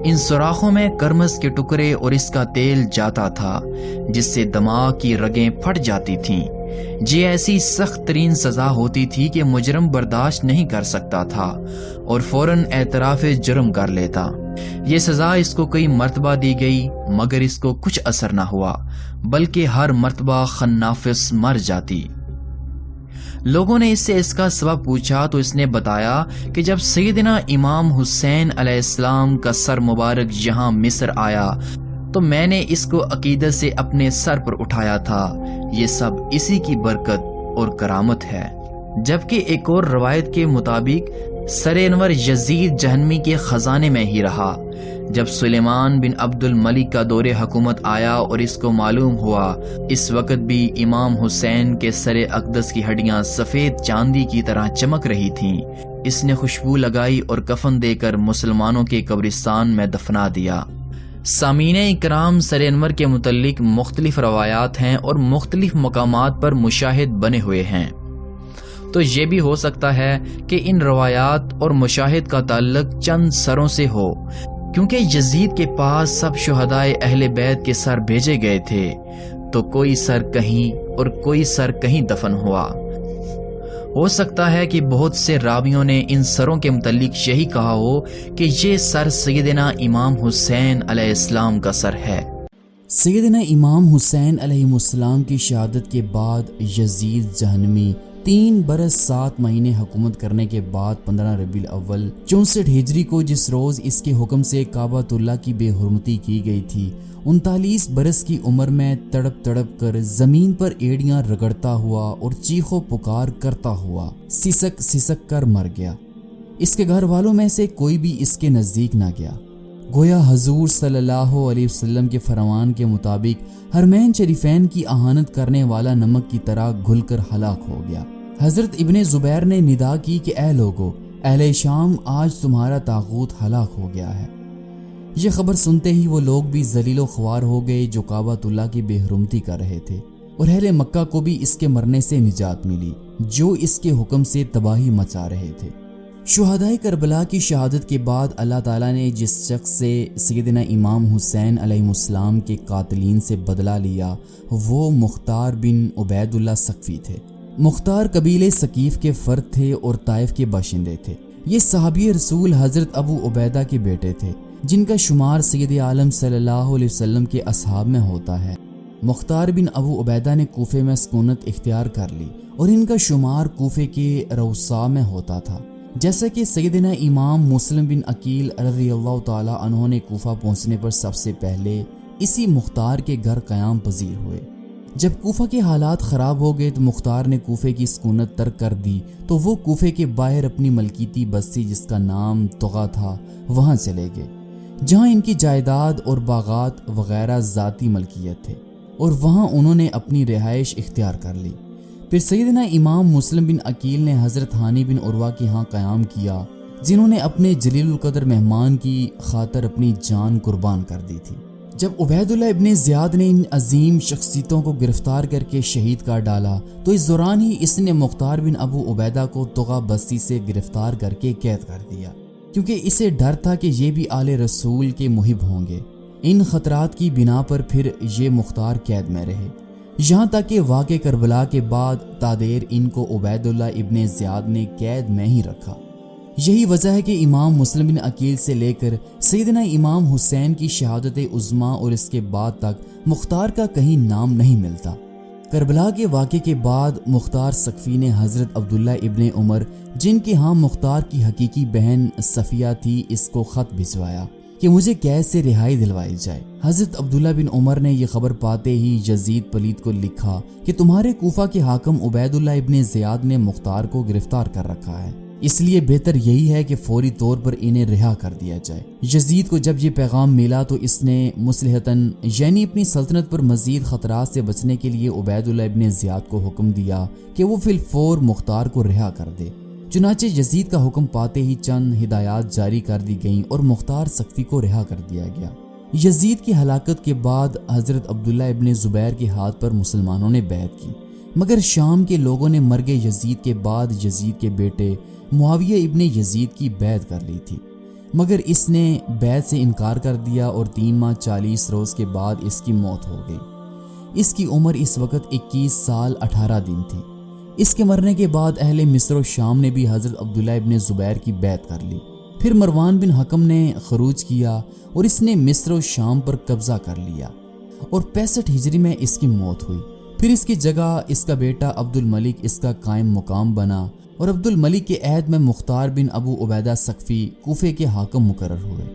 ان سوراخوں میں کرمز کے ٹکڑے اور اس کا تیل جاتا تھا، جس سے دماغ کی رگیں پھٹ جاتی تھیں۔ یہ ایسی سخت ترین سزا ہوتی تھی کہ مجرم برداشت نہیں کر سکتا تھا اور فوراً اعتراف جرم کر لیتا۔ یہ سزا اس کو کئی مرتبہ دی گئی، مگر اس کو کچھ اثر نہ ہوا، بلکہ ہر مرتبہ خنافس مر جاتی۔ لوگوں نے اس سے اس کا سبب پوچھا تو اس نے بتایا کہ جب سیدنا امام حسین علیہ السلام کا سر مبارک یہاں مصر آیا تو میں نے اس کو عقیدت سے اپنے سر پر اٹھایا تھا۔ یہ سب اسی کی برکت اور کرامت ہے۔ جبکہ ایک اور روایت کے مطابق سر انور یزید جہنمی کے خزانے میں ہی رہا۔ جب سلیمان بن عبد الملک کا دور حکومت آیا اور اس کو معلوم ہوا اس وقت بھی امام حسین کے سر اقدس کی ہڈیاں سفید چاندی کی طرح چمک رہی تھیں، اس نے خوشبو لگائی اور کفن دے کر مسلمانوں کے قبرستان میں دفنا دیا۔ سامعین اکرام، سر انور کے متعلق مختلف روایات ہیں اور مختلف مقامات پر مشاہد بنے ہوئے ہیں، تو یہ بھی ہو سکتا ہے کہ ان روایات اور مشاہد کا تعلق چند سروں سے ہو، کیونکہ یزید کے پاس سب شہدائے اہل بیت کے سر بھیجے گئے تھے، تو کوئی سر کہیں اور کوئی سر کہیں دفن ہوا۔ ہو سکتا ہے کہ بہت سے راویوں نے ان سروں کے متعلق یہی کہا ہو کہ یہ سر سیدنا امام حسین علیہ السلام کا سر ہے۔ سیدنا امام حسین علیہ السلام کی شہادت کے بعد یزید جہنمی 3 برس 7 مہینے حکومت کرنے کے بعد 15 ربیع الاول 64 ہجری کو، جس روز اس کے حکم سے کعبۃ اللہ کی بے حرمتی کی گئی تھی، 39 برس کی عمر میں تڑپ تڑپ کر زمین پر ایڑیاں رگڑتا ہوا اور چیخو پکار کرتا ہوا سسک سسک کر مر گیا۔ اس کے گھر والوں میں سے کوئی بھی اس کے نزدیک نہ گیا۔ گویا حضور صلی اللہ علیہ وسلم کے فرمان کے مطابق حرمین شریفین کی اہانت کرنے والا نمک کی طرح گھل کر ہلاک ہو گیا۔ حضرت ابن زبیر نے ندا کی کہ اے لوگو، اہل شام، آج تمہارا طاغوت ہلاک ہو گیا ہے۔ یہ خبر سنتے ہی وہ لوگ بھی ذلیل و خوار ہو گئے جو کعبۃ اللہ کی بے حرمتی کر رہے تھے، اور اہل مکہ کو بھی اس کے مرنے سے نجات ملی جو اس کے حکم سے تباہی مچا رہے تھے۔ شہدائے کربلا کی شہادت کے بعد اللہ تعالیٰ نے جس شخص سے سیدنا امام حسین علیہ السلام کے قاتلین سے بدلہ لیا وہ مختار بن عبید اللہ ثقفی تھے۔ مختار قبیلے ثقیف کے فرد تھے اور طائف کے باشندے تھے۔ یہ صحابی رسول حضرت ابو عبیدہ کے بیٹے تھے جن کا شمار سید عالم صلی اللہ علیہ وسلم کے اصحاب میں ہوتا ہے۔ مختار بن ابو عبیدہ نے کوفے میں سکونت اختیار کر لی اور ان کا شمار کوفے کے روسا میں ہوتا تھا۔ جیسا کہ سیدنا امام مسلم بن عقیل رضی اللہ تعالی عنہ نے کوفہ پہنچنے پر سب سے پہلے اسی مختار کے گھر قیام پذیر ہوئے۔ جب کوفہ کے حالات خراب ہو گئے تو مختار نے کوفے کی سکونت ترک کر دی تو وہ کوفے کے باہر اپنی ملکیتی بستی جس کا نام طغا تھا وہاں چلے گئے، جہاں ان کی جائیداد اور باغات وغیرہ ذاتی ملکیت تھے، اور وہاں انہوں نے اپنی رہائش اختیار کر لی۔ پھر سیدنا امام مسلم بن عقیل نے حضرت ہانی بن عروہ کے ہاں قیام کیا، جنہوں نے اپنے جلیل القدر مہمان کی خاطر اپنی جان قربان کر دی تھی۔ جب عبید اللہ ابن زیاد نے ان عظیم شخصیتوں کو گرفتار کر کے شہید کر ڈالا تو اس دوران ہی اس نے مختار بن ابو عبیدہ کو طغا بستی سے گرفتار کر کے قید کر دیا، کیونکہ اسے ڈر تھا کہ یہ بھی آل رسول کے محب ہوں گے۔ ان خطرات کی بنا پر پھر یہ مختار قید میں رہے، یہاں تک کہ واقع کربلا کے بعد تادیر ان کو عبید اللہ ابن زیاد نے قید میں ہی رکھا۔ یہی وجہ ہے کہ امام مسلم بن عقیل سے لے کر سیدنا امام حسین کی شہادت عظمیٰ اور اس کے بعد تک مختار کا کہیں نام نہیں ملتا۔ کربلا کے واقعے کے بعد مختار ثقفی نے حضرت عبداللہ ابن عمر، جن کے ہاں مختار کی حقیقی بہن صفیہ تھی، اس کو خط بھجوایا کہ مجھے قید سے رہائی دلوائی جائے۔ حضرت عبداللہ بن عمر نے یہ خبر پاتے ہی یزید پلید کو لکھا کہ تمہارے کوفہ کے حاکم عبید اللہ ابن زیاد نے مختار کو گرفتار کر رکھا ہے، اس لیے بہتر یہی ہے کہ فوری طور پر انہیں رہا کر دیا جائے۔ یزید کو جب یہ پیغام ملا تو اس نے مصلحتاً یعنی اپنی سلطنت پر مزید خطرات سے بچنے کے لیے عبید اللہ ابن زیاد کو حکم دیا کہ وہ فی الفور مختار کو رہا کر دے۔ چنانچہ یزید کا حکم پاتے ہی چند ہدایات جاری کر دی گئیں اور مختار ثقفی کو رہا کر دیا گیا۔ یزید کی ہلاکت کے بعد حضرت عبداللہ ابن زبیر کے ہاتھ پر مسلمانوں نے بیعت کی، مگر شام کے لوگوں نے مرگ یزید کے بعد یزید کے بیٹے معاویہ ابن یزید کی بیعت کر لی تھی، مگر اس نے بیعت سے انکار کر دیا اور 3 ماہ 40 روز کے بعد اس کی موت ہو گئی۔ اس کی عمر اس وقت 21 سال 18 دن تھی۔ اس کے مرنے کے بعد اہل مصر و شام نے بھی حضرت عبداللہ ابن زبیر کی بیعت کر لی۔ پھر مروان بن حکم نے خروج کیا اور اس نے مصر و شام پر قبضہ کر لیا اور 65 ہجری میں اس کی موت ہوئی۔ پھر اس کی جگہ اس کا بیٹا عبد الملک اس کا قائم مقام بنا اور عبد الملک کے عہد میں مختار بن ابو عبیدہ ثقفی کوفے کے حاکم مقرر ہوئے۔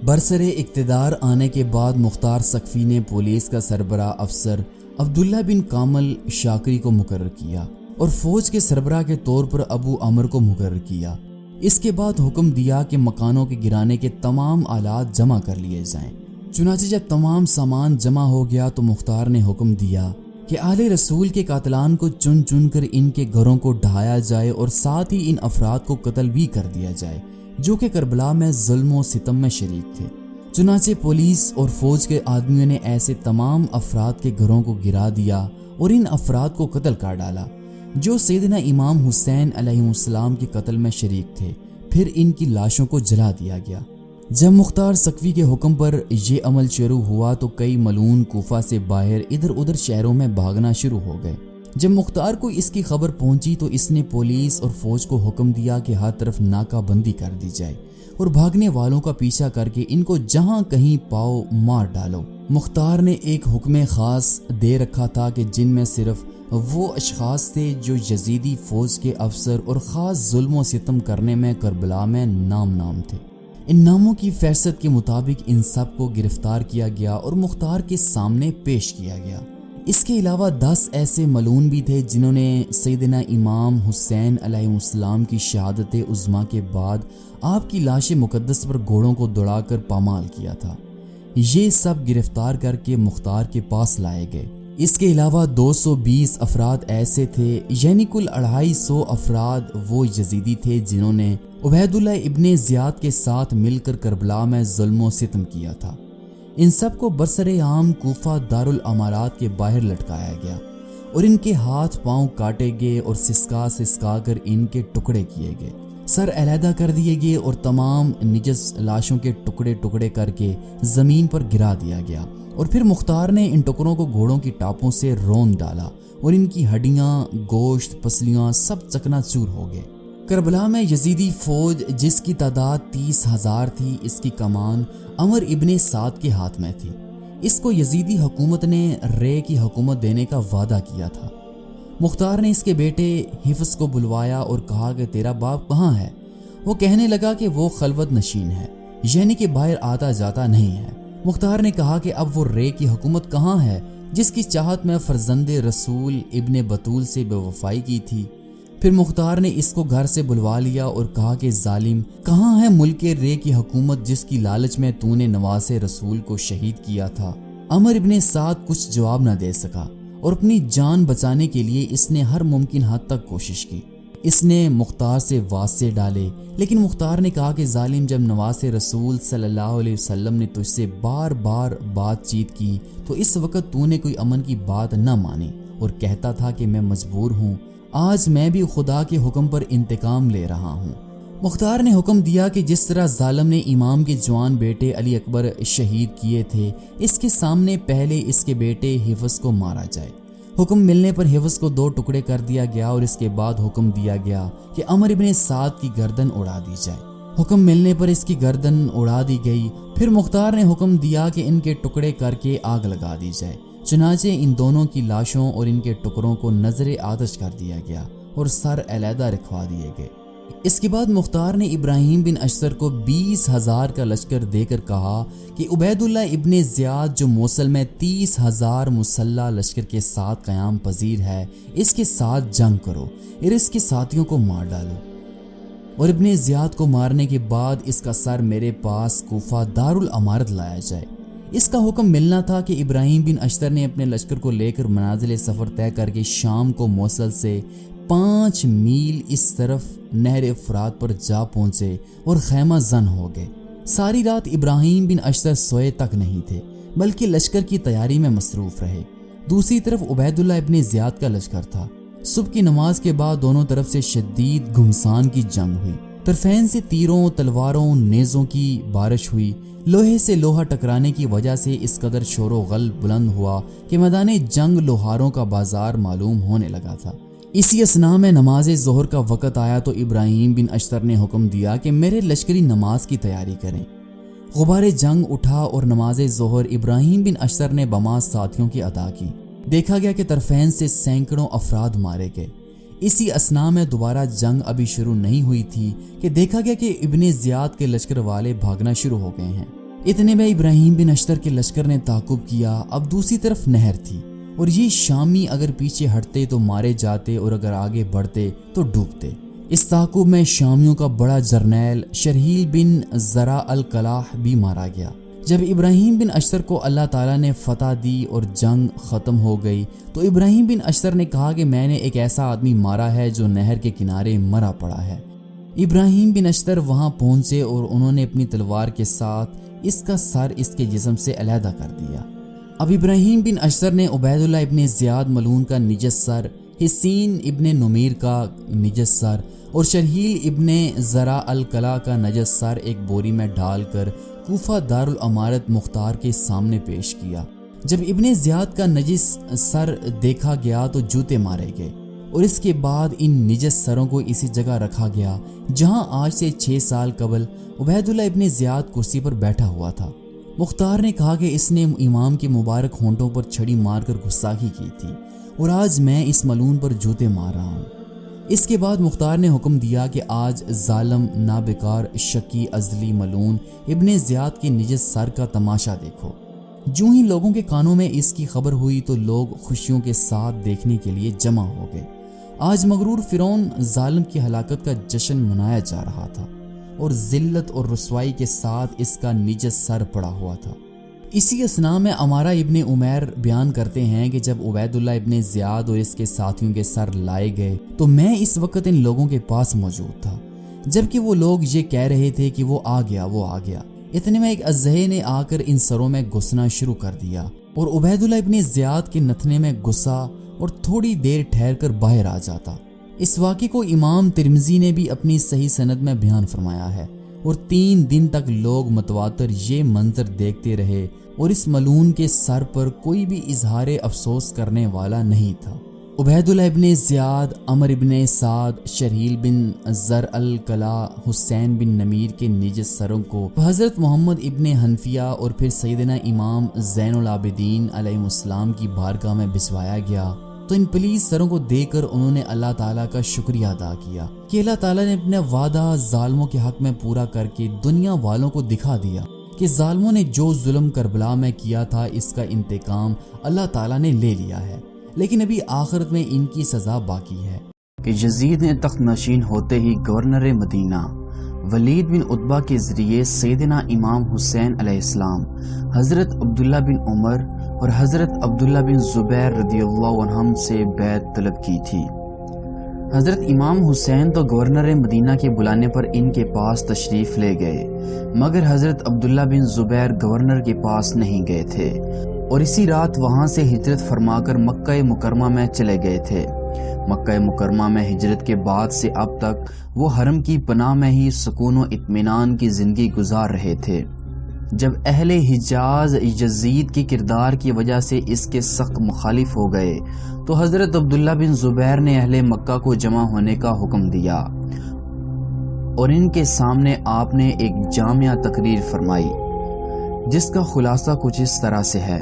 برسر اقتدار آنے کے بعد مختار ثقفی نے پولیس کا سربراہ افسر عبداللہ بن کامل شاکری کو مقرر کیا اور فوج کے سربراہ کے طور پر ابو عمر کو مقرر کیا۔ اس کے بعد حکم دیا کہ مکانوں کے گرانے کے تمام آلات جمع کر لیے جائیں۔ چنانچہ جب تمام سامان جمع ہو گیا تو مختار نے حکم دیا کہ آل رسول کے قاتلان کو چن چن کر ان کے گھروں کو ڈھایا جائے اور ساتھ ہی ان افراد کو قتل بھی کر دیا جائے جو کہ کربلا میں ظلم و ستم میں شریک تھے۔ چنانچہ پولیس اور فوج کے آدمیوں نے ایسے تمام افراد کے گھروں کو گرا دیا اور ان افراد کو قتل کر ڈالا جو سیدنا امام حسین علیہ السلام کے قتل میں شریک تھے۔ پھر ان کی لاشوں کو جلا دیا گیا۔ جب مختار ثقفی کے حکم پر یہ عمل شروع ہوا تو کئی ملعون کوفہ سے باہر ادھر ادھر شہروں میں بھاگنا شروع ہو گئے۔ جب مختار کو اس کی خبر پہنچی تو اس نے پولیس اور فوج کو حکم دیا کہ ہر طرف ناکہ بندی کر دی جائے اور بھاگنے والوں کا پیچھا کر کے ان کو جہاں کہیں پاؤ مار ڈالو۔ مختار نے ایک حکم خاص دے رکھا تھا کہ جن میں صرف وہ اشخاص تھے جو یزیدی فوج کے افسر اور خاص ظلم و ستم کرنے میں کربلا میں نام تھے۔ ان ناموں کی فہرست کے مطابق ان سب کو گرفتار کیا گیا اور مختار کے سامنے پیش کیا گیا۔ اس کے علاوہ 10 ایسے ملعون بھی تھے جنہوں نے سیدنا امام حسین علیہ السلام کی شہادت عظمیٰ کے بعد آپ کی لاش مقدس پر گھوڑوں کو دوڑا کر پامال کیا تھا۔ یہ سب گرفتار کر کے مختار کے پاس لائے گئے۔ اس کے علاوہ 220 افراد ایسے تھے، یعنی کل 250 افراد وہ یزیدی تھے جنہوں نے عبید اللہ ابن زیاد کے ساتھ مل کر کربلا میں ظلم و ستم کیا تھا۔ ان سب کو برسر عام کوفہ دارالامارات کے باہر لٹکایا گیا اور ان کے ہاتھ پاؤں کاٹے گئے اور سسکا کر ان کے ٹکڑے کیے گئے، سر علیحدہ کر دیے گئے اور تمام نجس لاشوں کے ٹکڑے ٹکڑے کر کے زمین پر گرا دیا گیا، اور پھر مختار نے ان ٹکڑوں کو گھوڑوں کی ٹاپوں سے رون ڈالا اور ان کی ہڈیاں، گوشت، پسلیاں سب چکنا چور ہو گئے۔ کربلا میں یزیدی فوج جس کی تعداد 30,000 تھی، اس کی کمان عمر ابن سعد کے ہاتھ میں تھی۔ اس کو یزیدی حکومت نے رے کی حکومت دینے کا وعدہ کیا تھا۔ مختار نے اس کے بیٹے حفظ کو بلوایا اور کہا کہ تیرا باپ کہاں ہے؟ وہ کہنے لگا کہ وہ خلوت نشین ہے، یعنی کہ باہر آتا جاتا نہیں ہے۔ مختار نے کہا کہ اب وہ رے کی حکومت کہاں ہے جس کی چاہت میں فرزند رسول ابن بطول سے بے وفائی کی تھی؟ پھر مختار نے اس کو گھر سے بلوا لیا اور کہا کہ ظالم، کہاں ہے ملک رے کی حکومت جس کی لالچ میں تو نے نواز رسول کو شہید کیا تھا؟ عمر ابن سعد کچھ جواب نہ دے سکا اور اپنی جان بچانے کے لیے اس نے ہر ممکن حد تک کوشش کی۔ اس نے مختار سے واسطے ڈالے، لیکن مختار نے کہا کہ ظالم، جب نواز رسول صلی اللہ علیہ وسلم نے تجھ سے بار بار بات چیت کی تو اس وقت تو نے کوئی امن کی بات نہ مانی اور کہتا تھا کہ میں مجبور ہوں۔ آج میں بھی خدا کے حکم پر انتقام لے رہا ہوں۔ مختار نے حکم دیا کہ جس طرح ظالم نے امام کے جوان بیٹے علی اکبر شہید کیے تھے، اس کے سامنے پہلے اس کے بیٹے حفظ کو مارا جائے۔ حکم ملنے پر حفظ کو 2 ٹکڑے کر دیا گیا اور اس کے بعد حکم دیا گیا کہ عمر ابن سعد کی گردن اڑا دی جائے۔ حکم ملنے پر اس کی گردن اڑا دی گئی۔ پھر مختار نے حکم دیا کہ ان کے ٹکڑے کر کے آگ لگا دی جائے۔ چنانچہ ان دونوں کی لاشوں اور ان کے ٹکڑوں کو نظر آتش کر دیا گیا اور سر علیحدہ رکھوا دیے گئے۔ اس کے بعد مختار نے ابراہیم بن اشتر کو 20,000 کا لشکر دے کر کہا کہ عبید اللہ ابن زیاد جو موصل میں 30,000 مسلح لشکر کے ساتھ قیام پذیر ہے، اس کے ساتھ جنگ کرو اور اس کے ساتھیوں کو مار ڈالو، اور ابن زیاد کو مارنے کے بعد اس کا سر میرے پاس کوفہ دارالامارت لایا جائے۔ اس کا حکم ملنا تھا کہ ابراہیم بن اشتر نے اپنے لشکر کو لے کر منازل سفر طے کر کے شام کو موصل سے 5 میل اس طرف نہر فرات پر جا پہنچے اور خیمہ زن ہو گئے۔ ساری رات ابراہیم بن اشتر سوئے تک نہیں تھے، بلکہ لشکر کی تیاری میں مصروف رہے۔ دوسری طرف عبید اللہ ابن زیاد کا لشکر تھا۔ صبح کی نماز کے بعد دونوں طرف سے شدید گھمسان کی جنگ ہوئی۔ طرفین سے تیروں، تلواروں، نیزوں کی بارش ہوئی۔ لوہے سے لوہا ٹکرانے کی وجہ سے اس قدر شور و غل بلند ہوا کہ میدان جنگ لوہاروں کا بازار معلوم ہونے لگا تھا۔ اسی اثناء میں نماز ظہر کا وقت آیا تو ابراہیم بن اشتر نے حکم دیا کہ میرے لشکری نماز کی تیاری کریں۔ غبار جنگ اٹھا اور نماز ظہر ابراہیم بن اشتر نے بما ساتھیوں کی ادا کی۔ دیکھا گیا کہ طرفین سے سینکڑوں افراد مارے گئے۔ اسی اثناء میں دوبارہ جنگ ابھی شروع نہیں ہوئی تھی کہ دیکھا گیا کہ ابن زیاد کے لشکر والے بھاگنا شروع ہو گئے ہیں۔ اتنے میں ابراہیم بن اشتر کے لشکر نے تعاقب کیا۔ اب دوسری طرف نہر تھی اور یہ شامی اگر پیچھے ہٹتے تو مارے جاتے اور اگر آگے بڑھتے تو ڈوبتے۔ اس تعاقب میں شامیوں کا بڑا جرنیل شرحیل بن زرع الکلاہ بھی مارا گیا۔ جب ابراہیم بن اشتر کو اللہ تعالیٰ نے فتح دی اور جنگ ختم ہو گئی تو ابراہیم بن اشتر نے کہا کہ میں نے ایک ایسا آدمی مارا ہے جو نہر کے کنارے مرا پڑا ہے۔ ابراہیم بن اشتر وہاں پہنچے اور انہوں نے اپنی تلوار کے ساتھ اس کا سر اس کے جسم سے علیحدہ کر دیا۔ اب ابراہیم بن اشتر نے عبید اللہ ابن زیاد ملعون کا نجس سر، حسین ابن نمیر کا نجس سر اور شرحیل ابن زرع الکلاہ کا نجس سر ایک بوری میں ڈال کر کوفہ دارالامارت مختار کے سامنے پیش کیا۔ جب ابن زیاد کا نجس سر دیکھا گیا تو جوتے مارے گئے اور اس کے بعد ان نجس سروں کو اسی جگہ رکھا گیا جہاں آج سے 6 سال قبل عبید اللہ ابن زیاد کرسی پر بیٹھا ہوا تھا۔ مختار نے کہا کہ اس نے امام کے مبارک ہونٹوں پر چھڑی مار کر گستاخی کی تھی اور آج میں اس ملعون پر جوتے مار رہا ہوں۔ اس کے بعد مختار نے حکم دیا کہ آج ظالم، نابکار، شکی، ازلی، ملعون ابن زیاد کے نجس سر کا تماشا دیکھو۔ جو ہی لوگوں کے کانوں میں اس کی خبر ہوئی تو لوگ خوشیوں کے ساتھ دیکھنے کے لیے جمع ہو گئے۔ آج مغرور فرعون ظالم کی ہلاکت کا جشن منایا جا رہا تھا اور ذلت اور رسوائی کے ساتھ اس کا نیچے سر پڑا ہوا تھا۔ اسی اثناء میں عمارہ ابن عمیر بیان کرتے ہیں کہ جب عبید اللہ ابن زیاد اور اس کے ساتھیوں کے سر لائے گئے تو میں اس وقت ان لوگوں کے پاس موجود تھا، جبکہ وہ لوگ یہ کہہ رہے تھے کہ وہ آ گیا۔ اتنے میں ایک اژدہے نے آ کر ان سروں میں گھسنا شروع کر دیا اور عبید اللہ ابن زیاد کے نتنے میں گھسا اور تھوڑی دیر ٹھہر کر باہر آ جاتا۔ اس واقعے کو امام ترمذی نے بھی اپنی صحیح سند میں بیان فرمایا ہے، اور 3 دن تک لوگ متواتر یہ منظر دیکھتے رہے اور اس ملعون کے سر پر کوئی بھی اظہار افسوس کرنے والا نہیں تھا۔ عبید اللہ ابن زیاد، عمر ابن سعد، شرحیل بن زر القلا، حسین بن نمیر کے نجس سروں کو حضرت محمد ابن حنفیہ اور پھر سیدنا امام زین العابدین علیہ السلام کی بارگاہ میں بھسوایا گیا تو ان پلیز سروں کو دیکھ کر انہوں نے اللہ تعالیٰ کا شکریہ ادا کیا کہ اللہ تعالیٰ نے اپنا وعدہ ظالموں کے حق میں پورا کر کے دنیا والوں کو دکھا دیا کہ ظالموں نے جو ظلم کربلا میں کیا تھا اس کا انتقام اللہ تعالیٰ نے لے لیا ہے، لیکن ابھی آخرت میں ان کی سزا باقی ہے۔ کہ یزید نے تخت نشین ہوتے ہی گورنر مدینہ ولید بن عتبہ کے ذریعے سیدنا امام حسین علیہ السلام، حضرت عبداللہ بن عمر اور حضرت عبداللہ بن زبیر رضی اللہ عنہم سے بیعت طلب کی تھی۔ حضرت امام حسین تو گورنر مدینہ کے بلانے پر ان کے پاس تشریف لے گئے، مگر حضرت عبداللہ بن زبیر گورنر کے پاس نہیں گئے تھے اور اسی رات وہاں سے ہجرت فرما کر مکہ مکرمہ میں چلے گئے تھے۔ مکہ مکرمہ میں ہجرت کے بعد سے اب تک وہ حرم کی پناہ میں ہی سکون و اطمینان کی زندگی گزار رہے تھے۔ جب اہل حجاز یزید کے کردار کی وجہ سے اس کے سخت مخالف ہو گئے تو حضرت عبداللہ بن زبیر نے اہل مکہ کو جمع ہونے کا حکم دیا اور ان کے سامنے آپ نے ایک جامعہ تقریر فرمائی، جس کا خلاصہ کچھ اس طرح سے ہے۔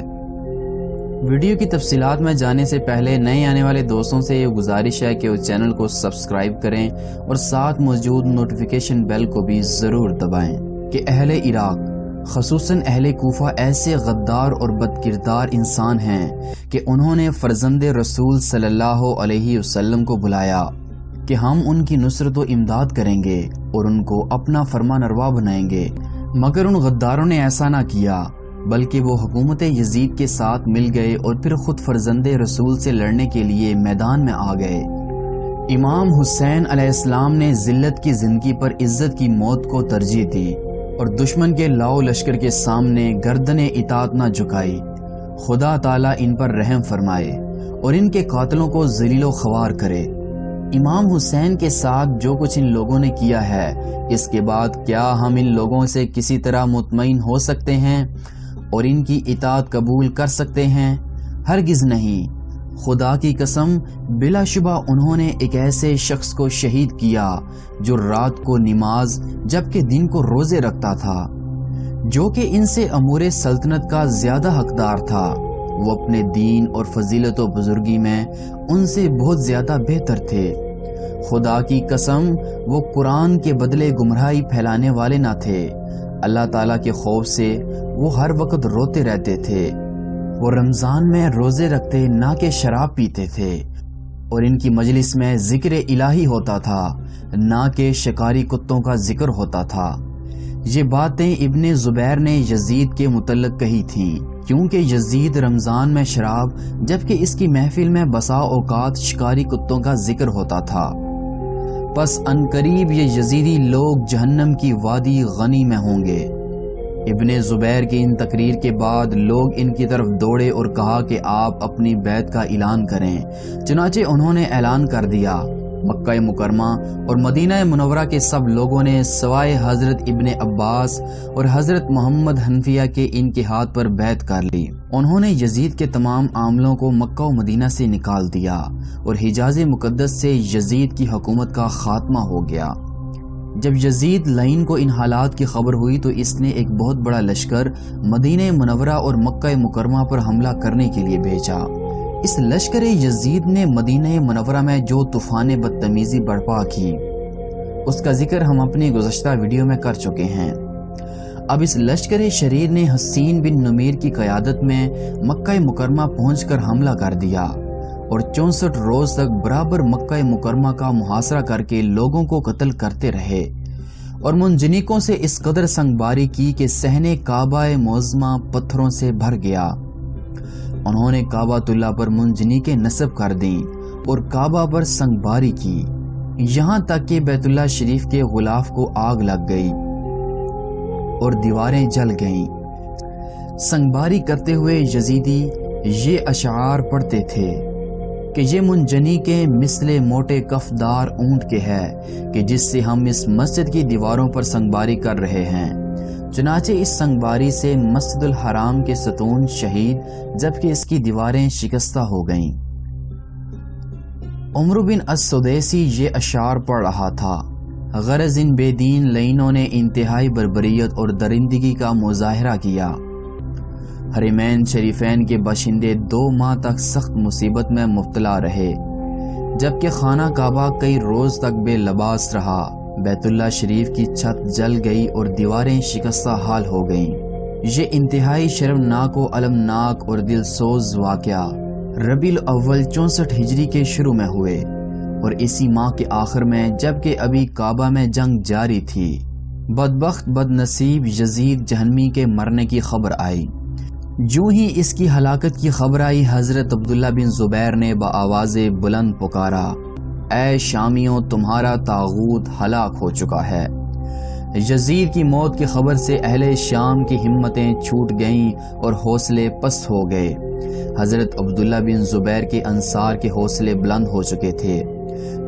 ویڈیو کی تفصیلات میں جانے سے پہلے نئے آنے والے دوستوں سے یہ گزارش ہے کہ وہ چینل کو سبسکرائب کریں اور ساتھ موجود نوٹیفیکیشن بیل کو بھی ضرور دبائیں کہ اہل عراق خصوصاً اہل کوفہ ایسے غدار اور بد کردار انسان ہیں کہ انہوں نے فرزند رسول صلی اللہ علیہ وسلم کو بلایا کہ ہم ان کی نصرت و امداد کریں گے اور ان کو اپنا فرمان روا بنائیں گے، مگر ان غداروں نے ایسا نہ کیا بلکہ وہ حکومت یزید کے ساتھ مل گئے اور پھر خود فرزند رسول سے لڑنے کے لیے میدان میں آ گئے۔ امام حسین علیہ السلام نے ذلت کی زندگی پر عزت کی موت کو ترجیح دی اور دشمن کے لاؤ لشکر کے سامنے گردن اطاعت نہ جھکائی۔ خدا تعالیٰ ان پر رحم فرمائے اور ان کے قاتلوں کو ذلیل و خوار کرے۔ امام حسین کے ساتھ جو کچھ ان لوگوں نے کیا ہے، اس کے بعد کیا ہم ان لوگوں سے کسی طرح مطمئن ہو سکتے ہیں اور ان کی اطاعت قبول کر سکتے ہیں؟ ہرگز نہیں۔ خدا کی قسم بلا شبہ انہوں نے ایک ایسے شخص کو شہید کیا جو رات کو نماز جبکہ دن کو روزے رکھتا تھا، جو کہ ان سے امور سلطنت کا زیادہ حقدار تھا۔ وہ اپنے دین اور فضیلت و بزرگی میں ان سے بہت زیادہ بہتر تھے۔ خدا کی قسم وہ قرآن کے بدلے گمراہی پھیلانے والے نہ تھے۔ اللہ تعالیٰ کے خوف سے وہ ہر وقت روتے رہتے تھے۔ وہ رمضان میں روزے رکھتے نہ کہ شراب پیتے تھے، اور ان کی مجلس میں ذکر الہی ہوتا تھا نہ کہ شکاری کتوں کا ذکر ہوتا تھا۔ یہ باتیں ابن زبیر نے یزید کے متعلق کہی تھیں، کیونکہ یزید رمضان میں شراب جبکہ اس کی محفل میں بسا اوقات شکاری کتوں کا ذکر ہوتا تھا۔ پس عنقریب یہ یزیدی لوگ جہنم کی وادی غنی میں ہوں گے۔ ابن زبیر کی ان تقریر کے بعد لوگ ان کی طرف دوڑے اور کہا کہ آپ اپنی بیعت کا اعلان کریں۔ چنانچہ انہوں نے اعلان کر دیا۔ مکہ مکرمہ اور مدینہ منورہ کے سب لوگوں نے سوائے حضرت ابن عباس اور حضرت محمد حنفیہ کے ان کے ہاتھ پر بیعت کر لی۔ انہوں نے یزید کے تمام عاملوں کو مکہ و مدینہ سے نکال دیا اور حجاز مقدس سے یزید کی حکومت کا خاتمہ ہو گیا۔ جب یزید لعین کو ان حالات کی خبر ہوئی تو اس نے ایک بہت بڑا لشکر مدینہ منورہ اور مکہ مکرمہ پر حملہ کرنے کے لیے بھیجا۔ اس لشکر یزید نے مدینہ منورہ میں جو طوفان بدتمیزی برپا کی، اس کا ذکر ہم اپنی گزشتہ ویڈیو میں کر چکے ہیں۔ اب اس لشکر شریر نے حسین بن نمیر کی قیادت میں مکہ مکرمہ پہنچ کر حملہ کر دیا اور 64 روز تک برابر مکہ مکرمہ کا محاصرہ کر کے لوگوں کو قتل کرتے رہے اور منجنیقوں سے اس قدر سنگباری کی کہ صحن کعبہ معظمہ پتھروں سے بھر گیا۔ انہوں نے کعبۃ اللہ پر منجنیقیں نصب کر دیں اور کعبہ پر سنگباری کی، یہاں تک کہ بیت اللہ شریف کے غلاف کو آگ لگ گئی اور دیواریں جل گئیں۔ سنگباری کرتے ہوئے یزیدی یہ اشعار پڑھتے تھے کہ یہ منجنیقیں مثل موٹے کفدار اونٹ کے ہے کہ جس سے ہم اس مسجد کی دیواروں پر سنگباری کر رہے ہیں۔ چنانچہ اس سنگباری سے مسجد الحرام کے ستون شہید جبکہ اس کی دیواریں شکستہ ہو گئیں۔ عمر بن السدیسی یہ اشعار پڑھ رہا تھا۔ غرض ان بے دین لعینوں نے انتہائی بربریت اور درندگی کا مظاہرہ کیا۔ حرمین شریفین کے باشندے 2 ماہ تک سخت مصیبت میں مبتلا رہے، جبکہ خانہ کعبہ کئی روز تک بے لباس رہا۔ بیت اللہ شریف کی چھت جل گئی اور دیواریں شکستہ حال ہو گئیں۔ یہ انتہائی شرمناک و المناک اور دل سوز واقعہ ربیع الاول 64 ہجری کے شروع میں ہوئے اور اسی ماہ کے آخر میں جبکہ ابھی کعبہ میں جنگ جاری تھی، بدبخت بد نصیب یزید جہنمی کے مرنے کی خبر آئی۔ جو ہی اس کی ہلاکت کی خبر آئی، حضرت عبداللہ بن زبیر نے بآواز بلند پکارا، اے شامیوں تمہارا طاغوت ہلاک ہو چکا ہے۔ یزید کی موت کی خبر سے اہل شام کی ہمتیں چھوٹ گئیں اور حوصلے پست ہو گئے۔ حضرت عبداللہ بن زبیر کے انصار کے حوصلے بلند ہو چکے تھے،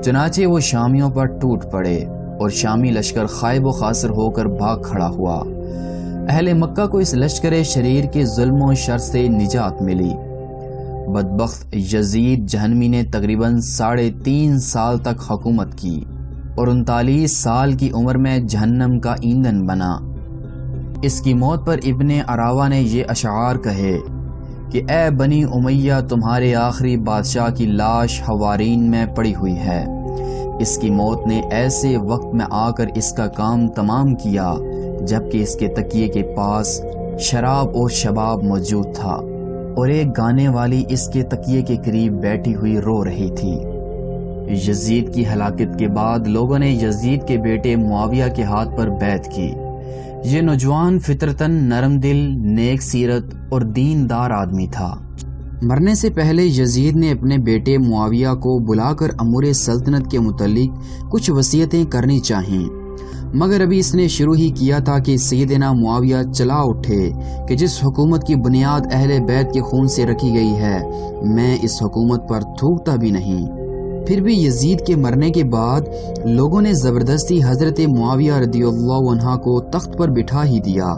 چنانچہ وہ شامیوں پر ٹوٹ پڑے اور شامی لشکر خائب و خاسر ہو کر بھاگ کھڑا ہوا۔ اہل مکہ کو اس لشکر شریر کے ظلم و شر سے نجات ملی۔ بدبخت یزید جہنمی نے تقریباً 3.5 سال تک حکومت کی اور 39 سال کی عمر میں جہنم کا ایندھن بنا۔ اس کی موت پر ابن عراوہ نے یہ اشعار کہے کہ اے بنی امیہ تمہارے آخری بادشاہ کی لاش حوارین میں پڑی ہوئی ہے۔ اس کی موت نے ایسے وقت میں آ کر اس کا کام تمام کیا جبکہ اس کے تکیے کے پاس شراب اور شباب موجود تھا اور ایک گانے والی اس کے تکیے کے قریب بیٹھی ہوئی رو رہی تھی۔ یزید کی ہلاکت کے بعد لوگوں نے یزید کے بیٹے معاویہ کے ہاتھ پر بیعت کی۔ یہ نوجوان فطرتاً نرم دل، نیک سیرت اور دیندار آدمی تھا۔ مرنے سے پہلے یزید نے اپنے بیٹے معاویہ کو بلا کر امور سلطنت کے متعلق کچھ وصیتیں کرنی چاہییں، مگر ابھی اس نے شروع ہی کیا تھا کہ سیدنا معاویہ چلا اٹھے کہ جس حکومت کی بنیاد اہل بیت کے خون سے رکھی گئی ہے، میں اس حکومت پر تھوکتا بھی نہیں۔ پھر بھی یزید کے مرنے کے بعد لوگوں نے زبردستی حضرت معاویہ رضی اللہ عنہ کو تخت پر بٹھا ہی دیا،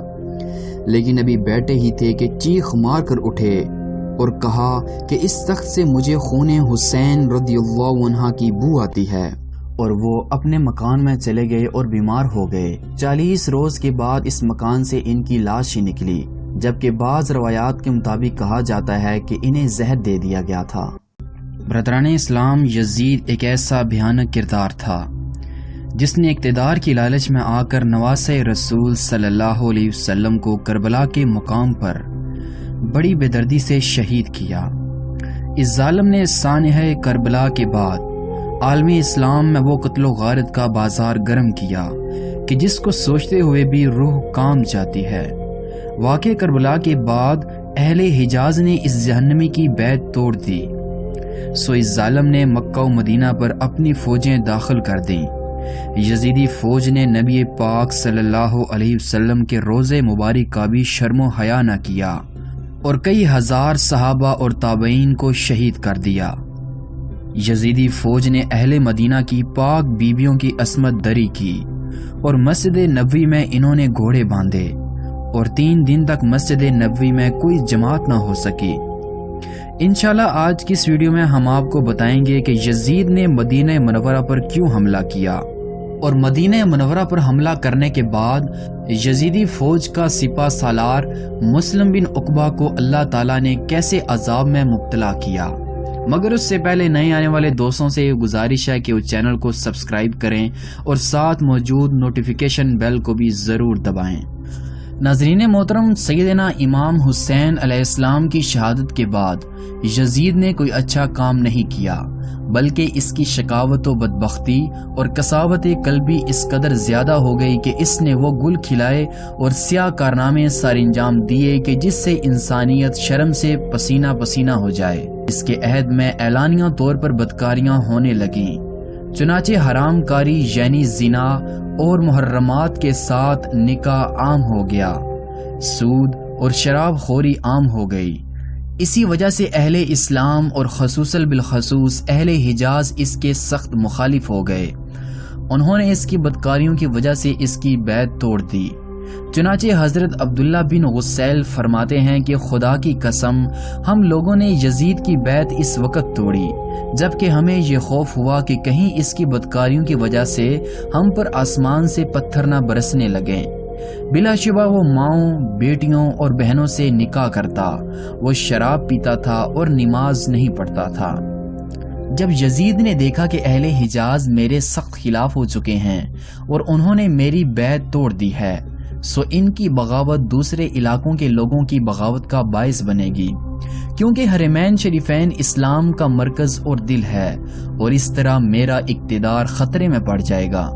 لیکن ابھی بیٹھے ہی تھے کہ چیخ مار کر اٹھے اور کہا کہ اس تخت سے مجھے خون حسین رضی اللہ عنہ کی بو آتی ہے، اور وہ اپنے مکان میں چلے گئے اور بیمار ہو گئے۔ 40 روز کے بعد اس مکان سے ان کی لاش ہی نکلی، جبکہ بعض روایات کے مطابق کہا جاتا ہے کہ انہیں زہر دے دیا گیا تھا۔ برادران اسلام، یزید ایک ایسا بھیانک کردار تھا جس نے اقتدار کی لالچ میں آ کر نواسہ رسول صلی اللہ علیہ وسلم کو کربلا کے مقام پر بڑی بے دردی سے شہید کیا۔ اس ظالم نے سانحہ کربلا کے بعد عالمی اسلام میں وہ قتل و غارت کا بازار گرم کیا کہ جس کو سوچتے ہوئے بھی روح کام جاتی ہے۔ واقع کربلا کے بعد اہل حجاز نے اس جہنمی کی بیعت توڑ دی، سو اس ظالم نے مکہ و مدینہ پر اپنی فوجیں داخل کر دیں۔ یزیدی فوج نے نبی پاک صلی اللہ علیہ وسلم کے روضے مبارک کا بھی شرم و حیا نہ کیا اور کئی ہزار صحابہ اور تابعین کو شہید کر دیا۔ یزیدی فوج نے اہل مدینہ کی پاک بیویوں کی عصمت دری کی اور مسجد نبوی میں انہوں نے گھوڑے باندھے اور 3 دن تک مسجد نبوی میں کوئی جماعت نہ ہو سکی۔ انشاءاللہ آج کی اس ویڈیو میں ہم آپ کو بتائیں گے کہ یزید نے مدینہ منورہ پر کیوں حملہ کیا، اور مدینہ منورہ پر حملہ کرنے کے بعد یزیدی فوج کا سپہ سالار مسلم بن عقبہ کو اللہ تعالیٰ نے کیسے عذاب میں مبتلا کیا۔ مگر اس سے پہلے نئے آنے والے دوستوں سے یہ گزارش ہے کہ وہ چینل کو سبسکرائب کریں اور ساتھ موجود نوٹیفیکیشن بیل کو بھی ضرور دبائیں۔ ناظرین محترم، سیدنا امام حسین علیہ السلام کی شہادت کے بعد یزید نے کوئی اچھا کام نہیں کیا، بلکہ اس کی شقاوت و بدبختی اور کساوت قلبی اس قدر زیادہ ہو گئی کہ اس نے وہ گل کھلائے اور سیاہ کارنامے سر انجام دیے کہ جس سے انسانیت شرم سے پسینہ پسینہ ہو جائے۔ اس کے عہد میں اعلانیہ طور پر بدکاریاں ہونے لگیں، چنانچہ حرام کاری یعنی زنا اور محرمات کے ساتھ نکاح عام ہو گیا، سود اور شراب خوری عام ہو گئی۔ اسی وجہ سے اہل اسلام اور خصوصاً بالخصوص اہل حجاز اس کے سخت مخالف ہو گئے۔ انہوں نے اس کی بدکاریوں کی وجہ سے اس کی بیعت توڑ دی۔ چنانچہ حضرت عبداللہ بن غسیل فرماتے ہیں کہ خدا کی قسم ہم لوگوں نے یزید کی بیعت اس وقت توڑی جبکہ ہمیں یہ خوف ہوا کہ کہیں اس کی بدکاریوں کی وجہ سے ہم پر آسمان سے پتھر نہ برسنے لگیں۔ بلا شبہ وہ ماؤں، بیٹیوں اور بہنوں سے نکاح کرتا، وہ شراب پیتا تھا اور نماز نہیں پڑھتا تھا۔ جب یزید نے دیکھا کہ اہل حجاز میرے سخت خلاف ہو چکے ہیں اور انہوں نے میری بیعت توڑ دی ہے، سو ان کی بغاوت دوسرے علاقوں کے لوگوں کی بغاوت کا باعث بنے گی، کیونکہ حرمین شریفین اسلام کا مرکز اور دل ہے اور اس طرح میرا اقتدار خطرے میں پڑ جائے گا۔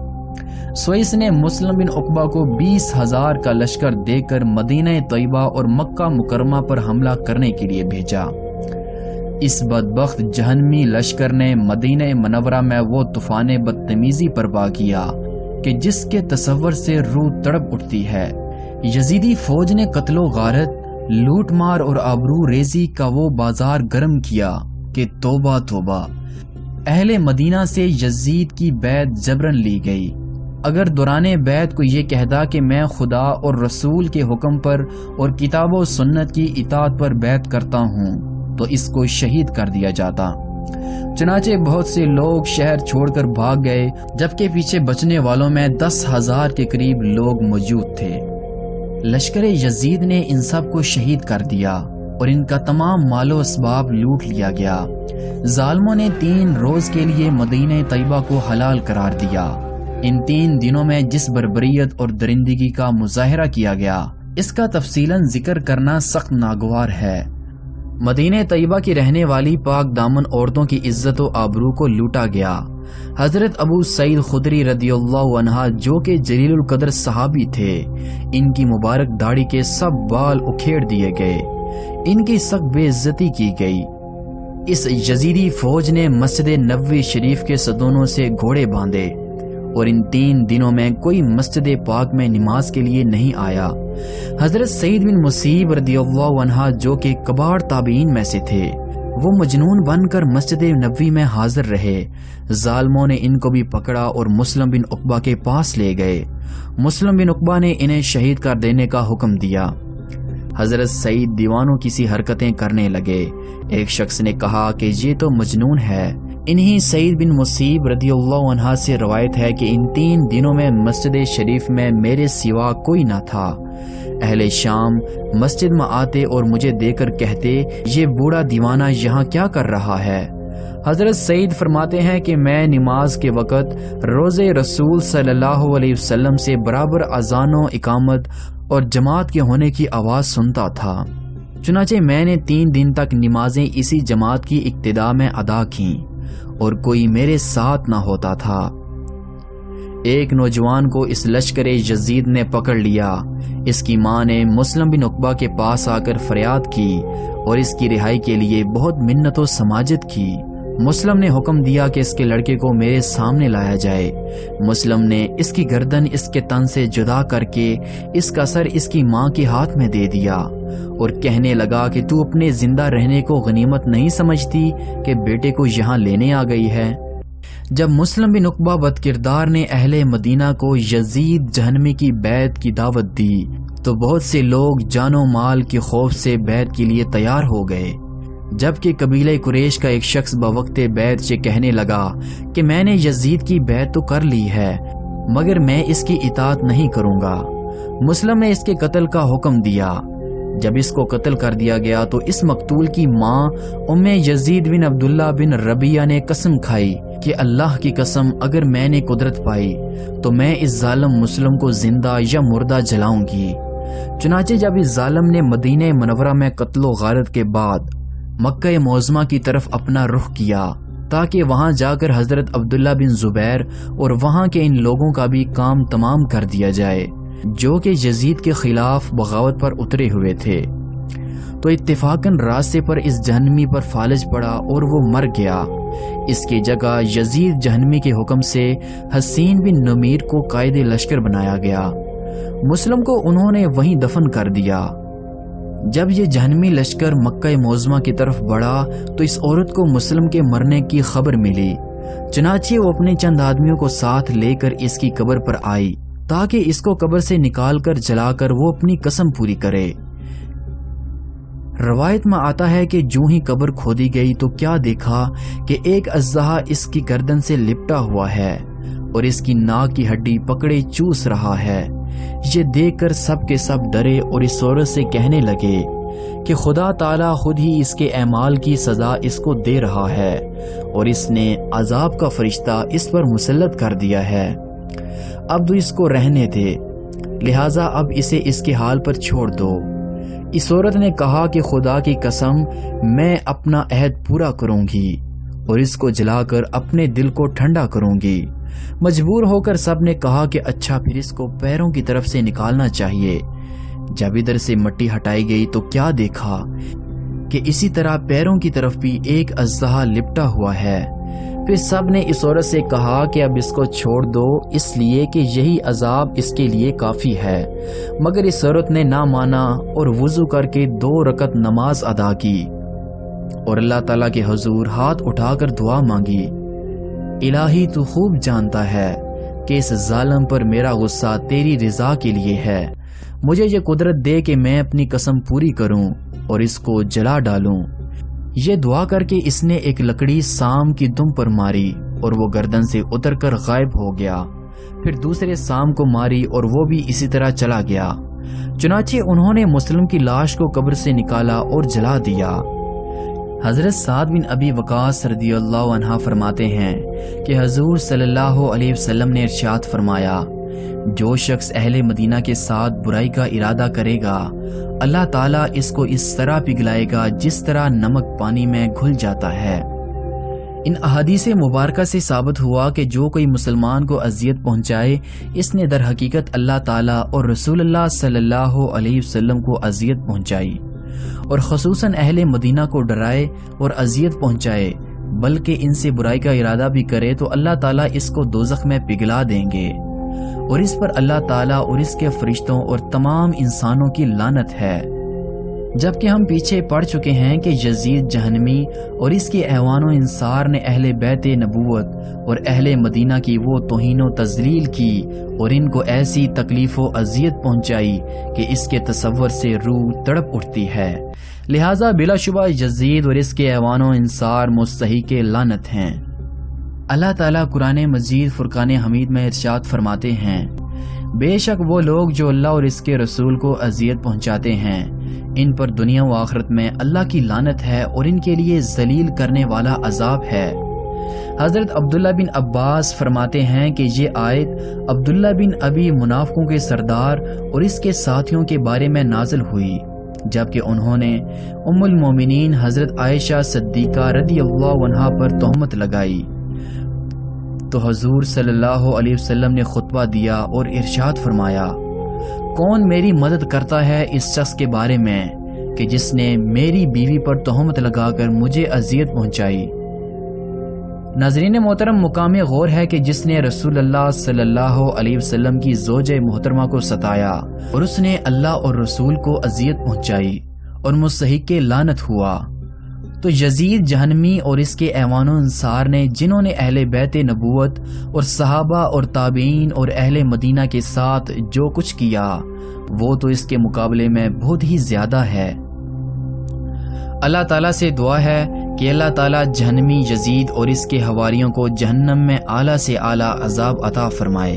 سو اس نے مسلم بن عقبہ کو 20,000 کا لشکر دے کر مدینہ طیبہ اور مکہ مکرمہ پر حملہ کرنے کے لیے بھیجا۔ اس بدبخت جہنمی لشکر نے مدینہ منورہ میں وہ طوفان بدتمیزی برپا کیا کہ جس کے تصور سے روح تڑپ اٹھتی ہے۔ یزیدی فوج نے قتل و غارت، لوٹ مار اور آبرو ریزی کا وہ بازار گرم کیا کہ توبہ توبہ۔ اہل مدینہ سے یزید کی بیعت جبرن لی گئی۔ اگر دوران بیعت کو یہ کہتا کہ میں خدا اور رسول کے حکم پر اور کتاب و سنت کی اطاعت پر بیعت کرتا ہوں تو اس کو شہید کر دیا جاتا۔ چنانچہ بہت سے لوگ شہر چھوڑ کر بھاگ گئے، جبکہ پیچھے بچنے والوں میں 10,000 کے قریب لوگ موجود تھے۔ لشکر یزید نے ان سب کو شہید کر دیا اور ان کا تمام مال و اسباب لوٹ لیا گیا۔ ظالموں نے 3 روز کے لیے مدینہ طیبہ کو حلال قرار دیا۔ ان 3 دنوں میں جس بربریت اور درندگی کا مظاہرہ کیا گیا، اس کا تفصیلاً ذکر کرنا سخت ناگوار ہے۔ مدینہ طیبہ کی رہنے والی پاک دامن عورتوں کی عزت و آبرو کو لوٹا گیا۔ حضرت ابو سعید خدری رضی اللہ عنہ جو کہ جلیل القدر صحابی تھے، ان کی مبارک داڑھی کے سب بال اکھیڑ دیے گئے، ان کی سخت بے عزتی کی گئی۔ اس یزیدی فوج نے مسجد نبوی شریف کے ستونوں سے گھوڑے باندھے اور ان 3 دنوں میں کوئی مسجد پاک میں نماز کے لیے نہیں آیا۔ حضرت سعید بن مسیب رضی اللہ عنہ جو کہ کبار تابعین میں سے تھے، وہ مجنون بن کر مسجد نبوی میں حاضر رہے۔ ظالموں نے ان کو بھی پکڑا اور مسلم بن عقبہ کے پاس لے گئے۔ مسلم بن عقبہ نے انہیں شہید کر دینے کا حکم دیا۔ حضرت سعید دیوانوں کی سی حرکتیں کرنے لگے۔ ایک شخص نے کہا کہ یہ تو مجنون ہے۔ انہی سعید بن مسیب رضی اللہ عنہ سے روایت ہے کہ ان 3 دنوں میں مسجد شریف میں میرے سوا کوئی نہ تھا۔ اہل شام مسجد میں آتے اور مجھے دیکھ کر کہتے، یہ بوڑھا دیوانہ یہاں کیا کر رہا ہے؟ حضرت سعید فرماتے ہیں کہ میں نماز کے وقت روزے رسول صلی اللہ علیہ وسلم سے برابر اذان و اقامت اور جماعت کے ہونے کی آواز سنتا تھا۔ چنانچہ میں نے 3 دن تک نمازیں اسی جماعت کی اقتداء میں ادا کیں اور کوئی میرے ساتھ نہ ہوتا تھا۔ ایک نوجوان کو اس لشکر یزید نے پکڑ لیا۔ اس کی ماں نے مسلم بن عقبہ کے پاس آ کر فریاد کی اور اس کی رہائی کے لیے بہت منت و سماجت کی۔ مسلم نے حکم دیا کہ اس کے لڑکے کو میرے سامنے لایا جائے۔ مسلم نے اس کی گردن اس کے تن سے جدا کر کے اس کا سر اس کی ماں کے ہاتھ میں دے دیا اور کہنے لگا کہ تو اپنے زندہ رہنے کو غنیمت نہیں سمجھتی کہ بیٹے کو یہاں لینے آ گئی ہے؟ جب مسلم بن عقبہ بد کردار نے اہل مدینہ کو یزید جہنمی کی بیعت کی دعوت دی تو بہت سے لوگ جان و مال کے خوف سے بیعت کے لیے تیار ہو گئے، جبکہ قبیلہ قریش کا ایک شخص بوقت بیعت سے کہنے لگا کہ میں نے یزید کی بیعت تو کر لی ہے مگر میں اس کی اطاعت نہیں کروں گا۔ مسلم نے اس کے قتل کا حکم دیا۔ جب اس کو قتل کر دیا گیا تو اس مقتول کی ماں ام یزید بن عبداللہ بن ربیہ نے قسم کھائی کہ اللہ کی قسم اگر میں نے قدرت پائی تو میں اس ظالم مسلم کو زندہ یا مردہ جلاؤں گی۔ چنانچہ جب اس ظالم نے مدینہ منورہ میں قتل و غارت کے بعد مکہ معظمہ کی طرف اپنا رخ کیا تاکہ وہاں جا کر حضرت عبداللہ بن زبیر اور وہاں کے ان لوگوں کا بھی کام تمام کر دیا جائے جو کہ یزید کے خلاف بغاوت پر اترے ہوئے تھے، تو اتفاقاً راستے پر اس جہنمی پر فالج پڑا اور وہ مر گیا۔ اس کی جگہ یزید جہنمی کے حکم سے حسین بن نمیر کو قائد لشکر بنایا گیا۔ مسلم کو انہوں نے وہیں دفن کر دیا۔ جب یہ جہنمی لشکر مکہ معظمہ کی طرف بڑھا تو اس عورت کو مسلم کے مرنے کی خبر ملی، چنانچہ وہ اپنے چند آدمیوں کو ساتھ لے کر اس کی قبر پر آئی تاکہ اس کو قبر سے نکال کر جلا کر وہ اپنی قسم پوری کرے۔ روایت میں آتا ہے کہ جو ہی قبر کھودی گئی تو کیا دیکھا کہ ایک اژدہا اس کی گردن سے لپٹا ہوا ہے اور اس کی ناک کی ہڈی پکڑے چوس رہا ہے۔ یہ دیکھ کر سب کے سب ڈرے اور اس عورت سے کہنے لگے کہ خدا تعالیٰ خود ہی اس کے اعمال کی سزا اس کو دے رہا ہے اور اس نے عذاب کا فرشتہ اس پر مسلط کر دیا ہے، اب تو اس کو رہنے دے، لہٰذا اب اسے اس کے حال پر چھوڑ دو۔ اس عورت نے کہا کہ خدا کی قسم میں اپنا عہد پورا کروں گی اور اس کو جلا کر اپنے دل کو ٹھنڈا کروں گی۔ مجبور ہو کر سب نے کہا کہ اچھا پھر اس کو پیروں کی طرف سے نکالنا چاہیے۔ جب ادھر سے مٹی ہٹائی گئی تو کیا دیکھا کہ اسی طرح پیروں کی طرف بھی ایک اژدہا لپٹا ہوا ہے۔ پھر سب نے اس عورت سے کہا کہ اب اس کو چھوڑ دو، اس لیے کہ یہی عذاب اس کے لیے کافی ہے، مگر اس عورت نے نہ مانا اور وضو کر کے 2 رکعت نماز ادا کی اور اللہ تعالیٰ کے حضور ہاتھ اٹھا کر دعا مانگی۔ الہی تو خوب جانتا ہے کہ اس ظالم پر میرا غصہ تیری رضا کے لیے ہے، مجھے یہ قدرت دے کہ میں اپنی قسم پوری کروں اور اس کو جلا ڈالوں۔ یہ دعا کر کے اس نے ایک لکڑی سام کی دم پر ماری اور وہ گردن سے اتر کر غائب ہو گیا۔ پھر دوسرے سام کو ماری اور وہ بھی اسی طرح چلا گیا۔ چنانچہ انہوں نے مسلم کی لاش کو قبر سے نکالا اور جلا دیا۔ حضرت سعد بن ابی وقاص رضی اللہ عنہ فرماتے ہیں کہ حضور صلی اللہ علیہ وسلم نے ارشاد فرمایا، جو شخص اہل مدینہ کے ساتھ برائی کا ارادہ کرے گا اللہ تعالیٰ اس کو اس طرح پگھلائے گا جس طرح نمک پانی میں گھل جاتا ہے۔ ان احادیث مبارکہ سے ثابت ہوا کہ جو کوئی مسلمان کو اذیت پہنچائے اس نے در حقیقت اللہ تعالیٰ اور رسول اللہ صلی اللہ علیہ وسلم کو اذیت پہنچائی، اور خصوصاً اہل مدینہ کو ڈرائے اور اذیت پہنچائے، بلکہ ان سے برائی کا ارادہ بھی کرے تو اللہ تعالیٰ اس کو دوزخ میں پگھلا دیں گے، اور اس پر اللہ تعالیٰ اور اس کے فرشتوں اور تمام انسانوں کی لعنت ہے۔ جبکہ ہم پیچھے پڑ چکے ہیں کہ یزید جہنمی اور اس کے اعوان و انصار نے اہل بیت نبوت اور اہل مدینہ کی وہ توہین و تذلیل کی اور ان کو ایسی تکلیف و اذیت پہنچائی کہ اس کے تصور سے روح تڑپ اٹھتی ہے، لہٰذا بلا شبہ یزید اور اس کے اعوان و انصار مستحق لعنت ہیں۔ اللہ تعالیٰ قرآن مجید فرقان حمید میں ارشاد فرماتے ہیں، بے شک وہ لوگ جو اللہ اور اس کے رسول کو اذیت پہنچاتے ہیں ان پر دنیا و آخرت میں اللہ کی لعنت ہے اور ان کے لیے ذلیل کرنے والا عذاب ہے۔ حضرت عبداللہ بن عباس فرماتے ہیں کہ یہ آیت عبداللہ بن ابی منافقوں کے سردار اور اس کے ساتھیوں کے بارے میں نازل ہوئی، جبکہ انہوں نے ام المومنین حضرت عائشہ صدیقہ رضی اللہ عنہا پر تہمت لگائی تو حضور صلی اللہ علیہ وسلم نے خطبہ دیا اور ارشاد فرمایا، کون میری مدد کرتا ہے اس شخص کے بارے میں کہ جس نے میری بیوی پر تہمت لگا کر مجھے اذیت پہنچائی۔ ناظرین محترم، مقام غور ہے کہ جس نے رسول اللہ صلی اللہ علیہ وسلم کی زوجہ محترمہ کو ستایا اور اس نے اللہ اور رسول کو اذیت پہنچائی اور مستحق لعنت ہوا، تو یزید جہنمی اور اس کے اعوان و انصار نے جنہوں نے اہل بیت نبوت اور صحابہ اور تابعین اور اہل مدینہ کے ساتھ جو کچھ کیا وہ تو اس کے مقابلے میں بہت ہی زیادہ ہے۔ اللہ تعالیٰ سے دعا ہے کہ اللہ تعالیٰ جہنمی یزید اور اس کے حواریوں کو جہنم میں اعلیٰ سے اعلیٰ عذاب عطا فرمائے۔